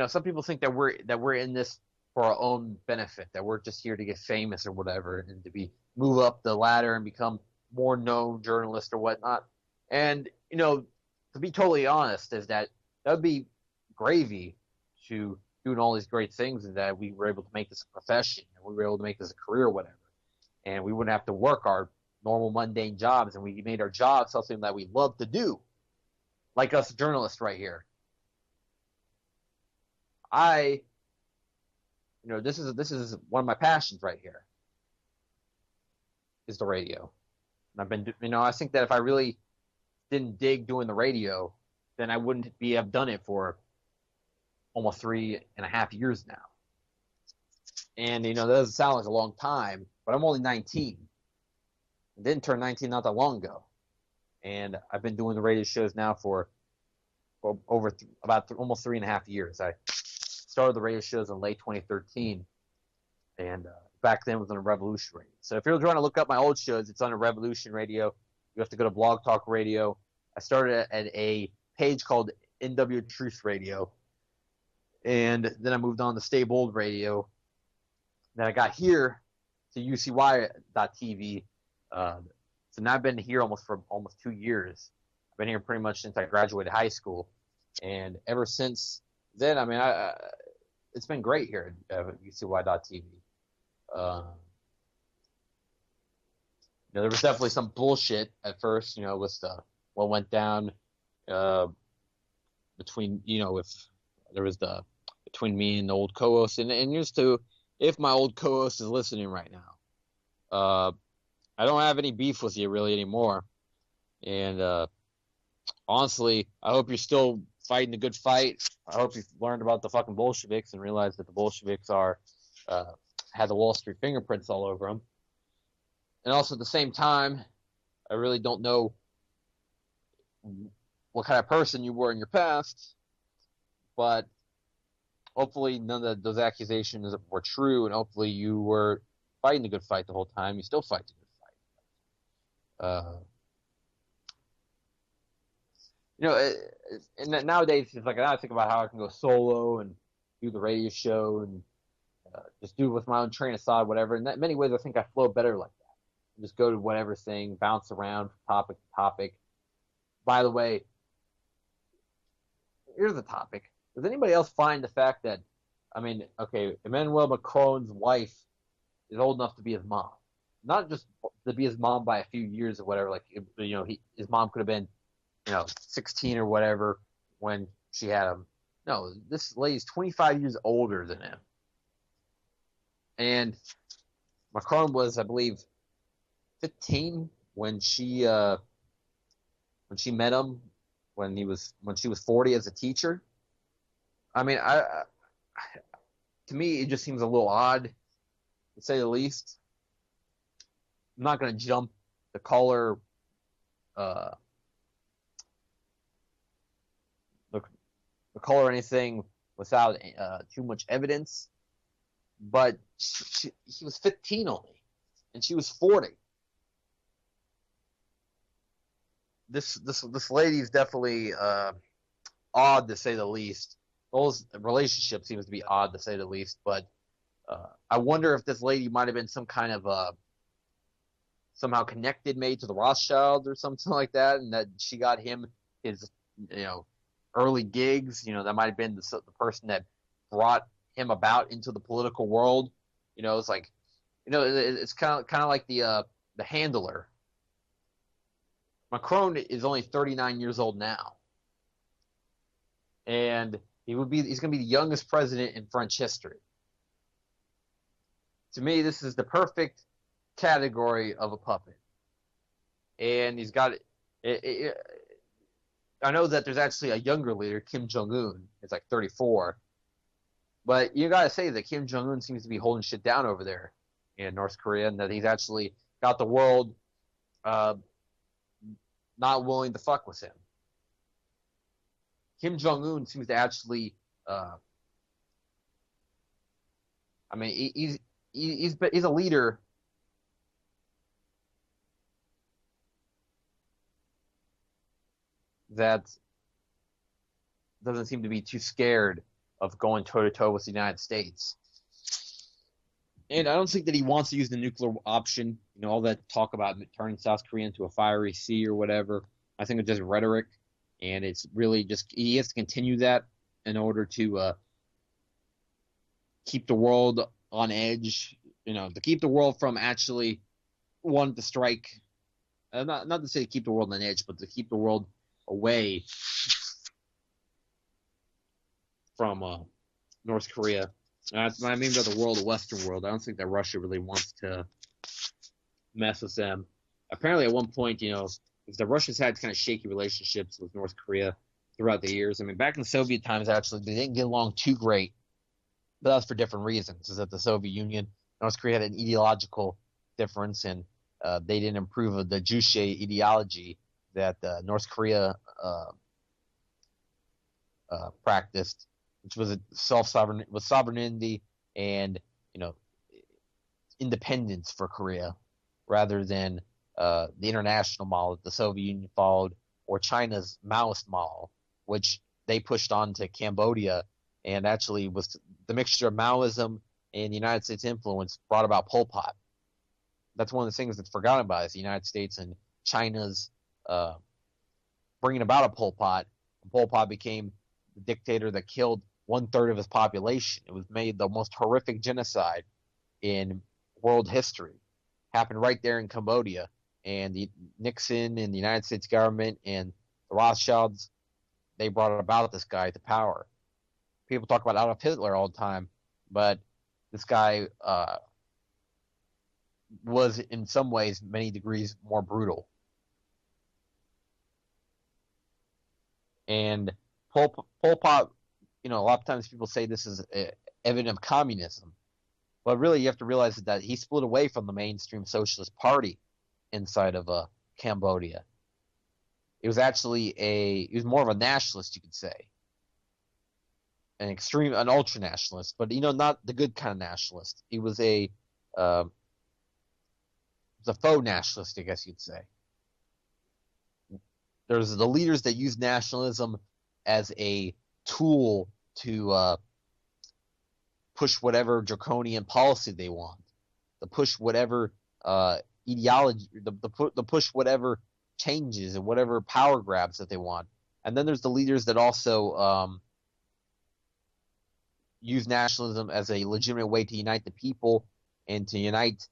some people think that we're in this for our own benefit, that we're just here to get famous or whatever, and to move up the ladder and become more known journalist or whatnot. And to be totally honest, is that would be gravy to doing all these great things, and that we were able to make this a profession, and we were able to make this a career or whatever, and we wouldn't have to work our normal mundane jobs, and we made our jobs something that we love to do, like us journalists right here. This is one of my passions right here, is the radio. And I've been, I think that if I really didn't dig doing the radio, then I wouldn't have done it for almost 3.5 years now. And, that doesn't sound like a long time, but I'm only 19. I didn't turn 19 not that long ago. And I've been doing the radio shows now for over about almost 3.5 years. I started the radio shows in late 2013, and back then it was on a Revolution Radio. So if you're trying to look up my old shows, it's on a Revolution Radio. You have to go to Blog Talk Radio. I started at a page called NW Truth Radio, and then I moved on to Stay Bold Radio. Then I got here to UCY.TV. So now I've been here for almost 2 years. I've been here pretty much since I graduated high school, and ever since then, it's been great here at UCY.TV. There was definitely some bullshit at first, with what went down between me and the old co-host, and just to, if my old co-host is listening right now, I don't have any beef with you really anymore, and honestly, I hope you're still fighting a good fight. I hope you've learned about the fucking Bolsheviks and realized that the Bolsheviks had the Wall Street fingerprints all over them. And also at the same time, I really don't know what kind of person you were in your past, but hopefully none of those accusations were true, and hopefully you were fighting the good fight the whole time. You still fight the good fight. And nowadays, it's like I think about how I can go solo and do the radio show and just do it with my own train of thought, whatever. In many ways, I think I flow better like that. Just go to whatever thing, bounce around topic to topic. By the way, here's the topic. Does anybody else find the fact that, Emmanuel Macron's wife is old enough to be his mom? Not just to be his mom by a few years or whatever. Like, his mom could have been 16 or whatever when she had him. No, this lady's 25 years older than him. And Macron was, I believe, 15 when she met him, when she was 40 as a teacher. To me, it just seems a little odd, to say the least. I'm not going to jump the color or anything without too much evidence, but he was 15 only, and she was 40. This lady's definitely odd, to say the least. Those relationship seems to be odd, to say the least. But I wonder if this lady might have been some kind of somehow connected, made to the Rothschilds or something like that, and that she got him his early gigs. That might have been the person that brought him about into the political world. It's like, it's kind of like the handler. Macron is only 39 years old now, and he's going to be the youngest president in French history. To me, this is the perfect category of a puppet, and he's got it. I know that there's actually a younger leader, Kim Jong-un. It's like 34, but you got to say that Kim Jong-un seems to be holding shit down over there in North Korea, and that he's actually got the world not willing to fuck with him. Kim Jong-un seems to actually, he's a leader that doesn't seem to be too scared of going toe-to-toe with the United States. And I don't think that he wants to use the nuclear option. All that talk about turning South Korea into a fiery sea or whatever, I think it's just rhetoric. And it's really just, he has to continue that in order to keep the world on edge, to keep the world from actually wanting to strike. Not to say to keep the world on edge, but to keep the world away from North Korea. I mean by the world, the Western world. I don't think that Russia really wants to mess with them. Apparently, at one point, because the Russians had kind of shaky relationships with North Korea throughout the years. I mean, back in the Soviet times, actually, they didn't get along too great, but that was for different reasons. Is that the Soviet Union, North Korea had an ideological difference, and they didn't approve of the Juche ideology that North Korea practiced, which was sovereignty and independence for Korea, rather than the international model that the Soviet Union followed, or China's Maoist model, which they pushed on to Cambodia, and actually was the mixture of Maoism and the United States influence brought about Pol Pot. That's one of the things that's forgotten about is the United States and China's bringing about a Pol Pot. Pol Pot became the dictator that killed 1/3 of his population. It was made the most horrific genocide in world history. Happened right there in Cambodia. And Nixon and the United States government and the Rothschilds, they brought about this guy to power. People talk about Adolf Hitler all the time, but this guy was in some ways, many degrees, more brutal. And Pol Pot, a lot of times people say this is evidence of communism. But really, you have to realize that he split away from the mainstream socialist party inside of Cambodia. It was actually he was more of a nationalist, you could say. An ultra nationalist, but not the good kind of nationalist. He was a faux nationalist, I guess you'd say. There's the leaders that use nationalism as a tool to push whatever draconian policy they want, to push whatever ideology, to push whatever changes and whatever power grabs that they want. And then there's the leaders that also use nationalism as a legitimate way to unite the people and to unite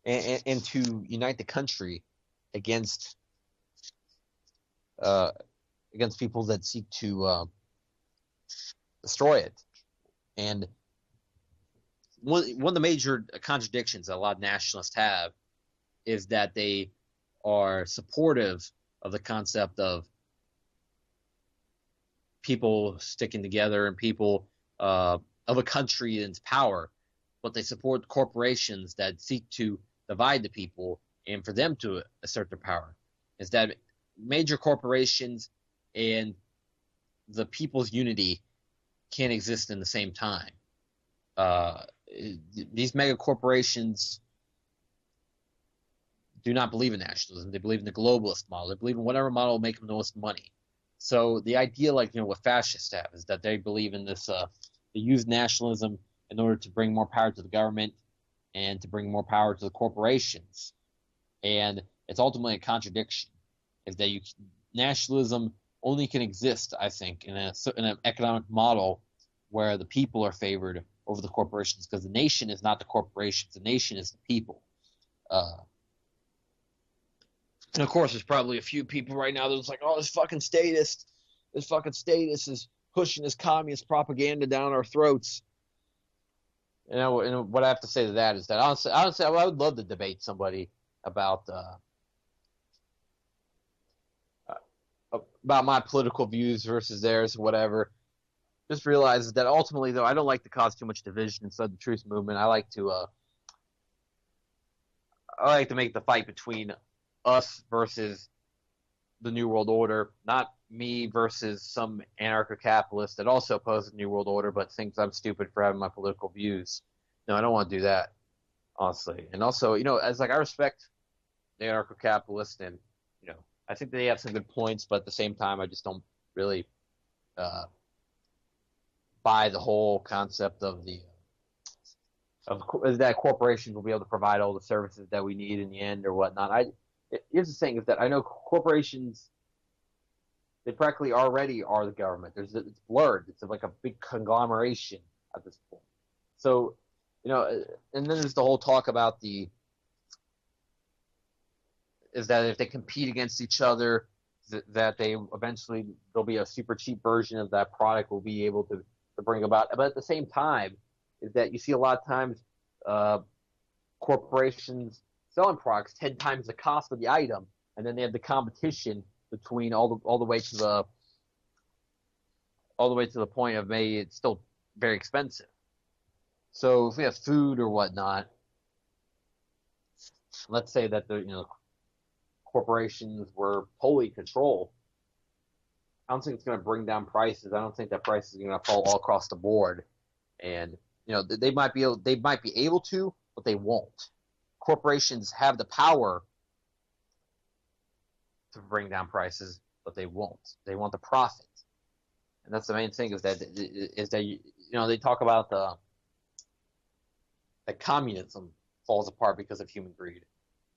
and to unite the country against people that seek to destroy it. And one of the major contradictions that a lot of nationalists have is that they are supportive of the concept of people sticking together and people of a country and its power, but they support corporations that seek to divide the people and for them to assert their power. Is that major corporations and the people's unity can't exist in the same time. These mega corporations do not believe in nationalism. They believe in the globalist model. They believe in whatever model will make them the most money. So the idea, what fascists have, is that they believe in this. They use nationalism in order to bring more power to the government and to bring more power to the corporations. And it's ultimately a contradiction. Is that nationalism only can exist, I think, in an economic model where the people are favored over the corporations, because the nation is not the corporations. The nation is the people. And of course, there's probably a few people right now that's like, oh, this fucking statist is pushing this communist propaganda down our throats. And what I have to say to that is that honestly, I would love to debate somebody about my political views versus theirs, whatever. Just realize that ultimately, though, I don't like to cause too much division inside the truth movement. I like to make the fight between us versus the New World Order, not me versus some anarcho-capitalist that also opposes the New World Order but thinks I'm stupid for having my political views. No, I don't want to do that, honestly. And also, as like I respect the anarcho-capitalist, and I think they have some good points, but at the same time, I just don't really uh, buy the whole concept of that corporations will be able to provide all the services that we need in the end or whatnot. Here's the thing: is that I know corporations, they practically already are the government. It's blurred. It's like a big conglomeration at this point. So, and then there's the whole talk about is that if they compete against each other, that they eventually there'll be a super cheap version of that product will be able to bring about. But at the same time, is that you see a lot of times corporations selling products 10 times the cost of the item, and then they have the competition between all the way to the point of maybe it's still very expensive. So if we have food or whatnot, let's say that the corporations were totally control. I don't think it's going to bring down prices. I don't think that prices are going to fall all across the board. And they might be able to, but they won't. Corporations have the power to bring down prices, but they won't. They want the profit, and that's the main thing. Is that they talk about that communism falls apart because of human greed.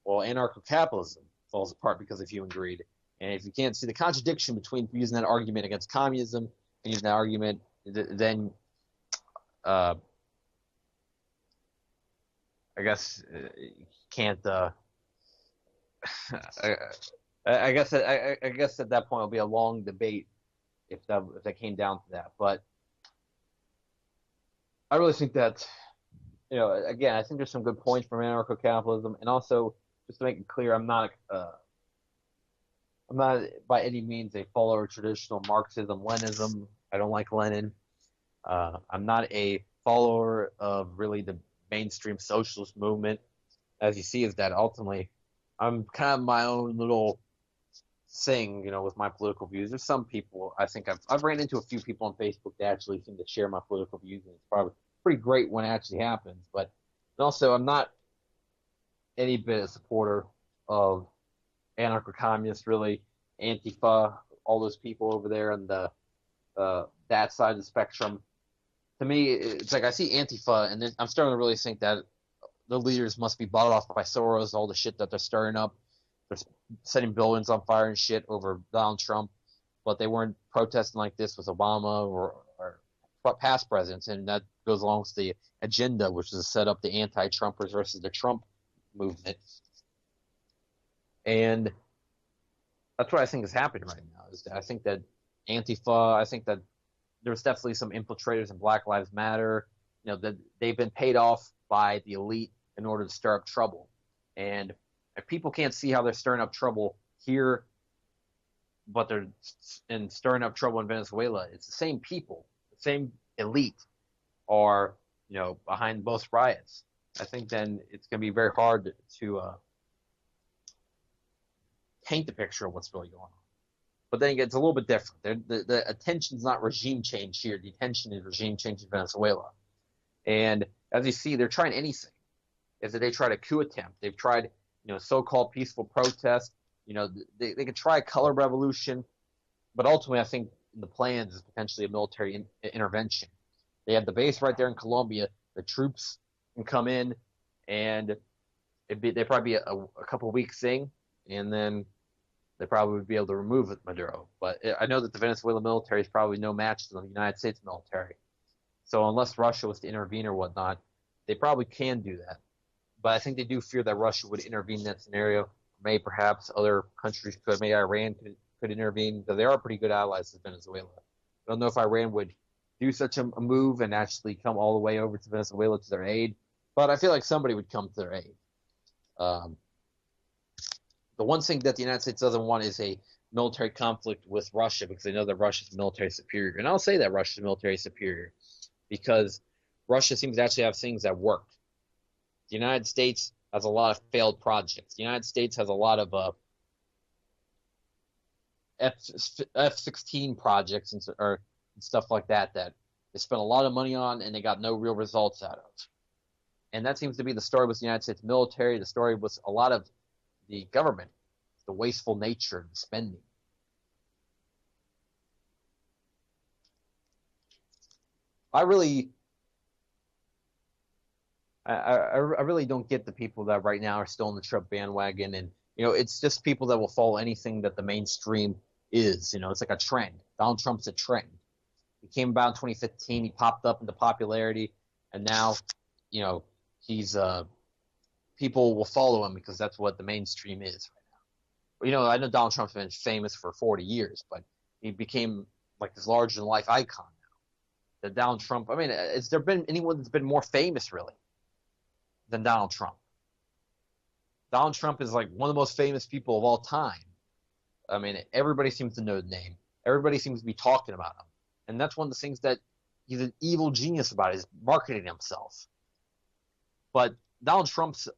Well, anarcho-capitalism falls apart because of human greed. And if you can't see the contradiction between using that argument against communism and using that argument, then I guess you can't. I guess at that point it'll be a long debate if that came down to that. But I really think that again, I think there's some good points from anarcho-capitalism, and also just to make it clear, I'm not by any means a follower of traditional Marxism, Leninism. I don't like Lenin. I'm not a follower of really the mainstream socialist movement. As you see, is that ultimately I'm kind of my own little thing, with my political views. There's some people, I think I've ran into a few people on Facebook that actually seem to share my political views, and it's probably pretty great when it actually happens. But also, I'm not any bit a supporter of anarcho-communists, really, Antifa, all those people over there on the that side of the spectrum. To me, it's like I see Antifa, and then I'm starting to really think that the leaders must be bought off by Soros, all the shit that they're stirring up. They're setting buildings on fire and shit over Donald Trump, but they weren't protesting like this with Obama or past presidents, and that goes along with the agenda, which is to set up the anti-Trumpers versus the Trump movement. And that's what I think is happening right now. I think that Antifa, I think that there's definitely some infiltrators in Black Lives Matter, that they've been paid off by the elite in order to stir up trouble. And if people can't see how they're stirring up trouble here, but they're stirring up trouble in Venezuela, it's the same people, the same elite are, behind both riots. I think then it's going to be very hard to paint the picture of what's really going on. But then again, it's a little bit different. The attention's not regime change here. The attention is regime change in Venezuela. And as you see, they're trying anything. If they tried a coup attempt, they've tried, so-called peaceful protest. They could try a color revolution, but ultimately, I think the plans is potentially a military intervention. They have the base right there in Colombia. The troops can come in, and they'd probably be a couple weeks thing, and then they probably would be able to remove Maduro. But I know that the Venezuelan military is probably no match to the United States military. So unless Russia was to intervene or whatnot, they probably can do that. But I think they do fear that Russia would intervene in that scenario. Maybe perhaps other countries could. Maybe Iran could intervene, because they are pretty good allies to Venezuela. I don't know if Iran would do such a move and actually come all the way over to Venezuela to their aid, but I feel like somebody would come to their aid. The one thing that the United States doesn't want is a military conflict with Russia, because they know that Russia's military superior. And I'll say that Russia's military superior because Russia seems to actually have things that work. The United States has a lot of failed projects. The United States has a lot of F-16 projects and stuff like that they spent a lot of money on and they got no real results out of. And that seems to be the story with the United States military, the story with a lot of the government, the wasteful nature of spending. I really don't get the people that right now are still on the Trump bandwagon, and it's just people that will follow anything that the mainstream is. It's like a trend. Donald Trump's a trend. He came about in 2015. He popped up into popularity, and now, he's people will follow him because that's what the mainstream is right now. I know Donald Trump's been famous for 40 years, but he became like this larger-than-life icon now. The Donald Trump. I mean, has there been anyone that's been more famous really than Donald Trump? Donald Trump is like one of the most famous people of all time. I mean, everybody seems to know the name. Everybody seems to be talking about him. And that's one of the things that he's an evil genius about, is marketing himself. But Donald Trump's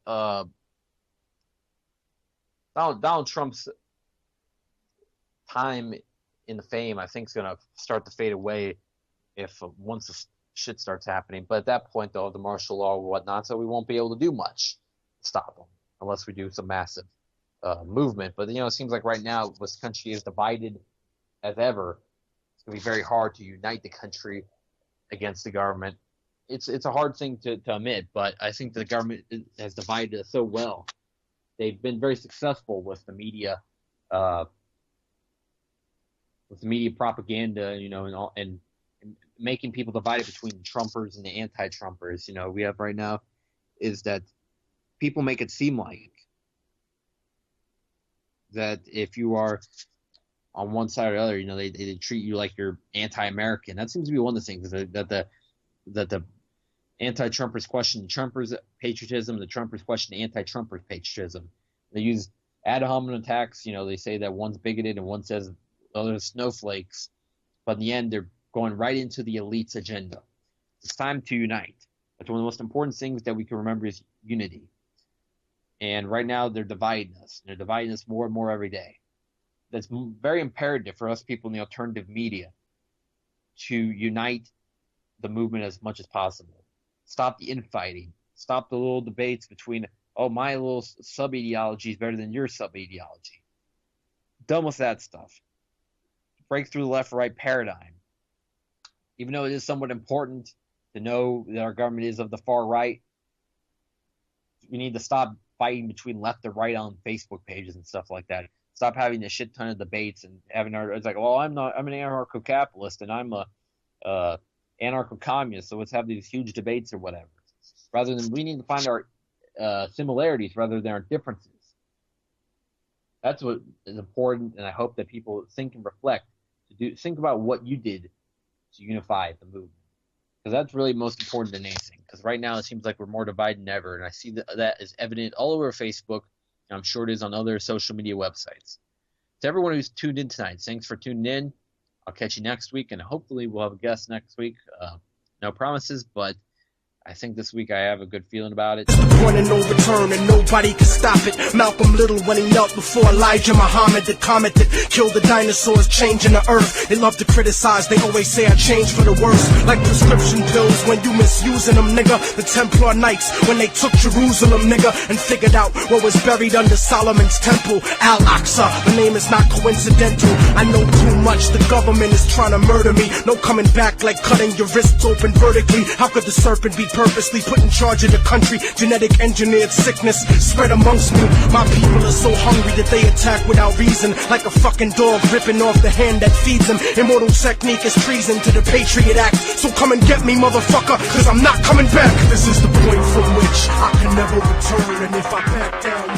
time in the fame, I think, is going to start to fade away once the shit starts happening. But at that point, though, the martial law or whatnot, so we won't be able to do much to stop him unless we do some massive movement. But it seems like right now, this country is divided as ever. It's going to be very hard to unite the country against the government. It's a hard thing to admit, but I think the government has divided us so well. They've been very successful with the media, propaganda, and making people divided between the Trumpers and the anti-Trumpers. We have right now is that people make it seem like that if you are on one side or the other, they treat you like you're anti-American. That seems to be one of the things that the anti-Trumpers question the Trumpers' patriotism, the Trumpers question the anti-Trumpers' patriotism. They use ad hominem attacks. They say that one's bigoted and one says the other's snowflakes. But in the end, they're going right into the elite's agenda. It's time to unite. That's one of the most important things that we can remember is unity. And right now, they're dividing us. They're dividing us more and more every day. That's very imperative for us people in the alternative media to unite the movement as much as possible. Stop the infighting. Stop the little debates between, my little sub-ideology is better than your sub-ideology. Done with that stuff. Break through the left or right paradigm. Even though it is somewhat important to know that our government is of the far right, we need to stop fighting between left and right on Facebook pages and stuff like that. Stop having a shit ton of debates and having it's like, I'm an anarcho-capitalist and I'm a anarcho-communist, so let's have these huge debates or whatever. Rather than, we need to find our similarities rather than our differences. That's what is important, and I hope that people think and reflect think about what you did to unify the movement, because that's really most important than anything. Because right now it seems like we're more divided than ever, and I see that is evident all over Facebook, and I'm sure it is on other social media websites. To everyone who's tuned in tonight, thanks for tuning in. I'll catch you next week, and hopefully we'll have a guest next week. No promises, but I think this week I have a good feeling about it. It's the point of no return and nobody can stop it. Malcolm Little when he knelt before Elijah Muhammad, the comet that killed the dinosaurs, changing the earth. They love to criticize, they always say I changed for the worse. Like prescription pills when you misusing them, nigga. The Templar Knights when they took Jerusalem, nigga, and figured out what was buried under Solomon's temple, Al-Aqsa. The name is not coincidental. I know too much, the government is trying to murder me. No coming back like cutting your wrists open vertically. How could the serpent be purposely put in charge of the country? Genetic engineered sickness spread amongst me. My people are so hungry that they attack without reason, like a fucking dog ripping off the hand that feeds them. Immortal technique is treason to the Patriot Act. So come and get me, motherfucker, cause I'm not coming back. This is the point from which I can never return, and if I back down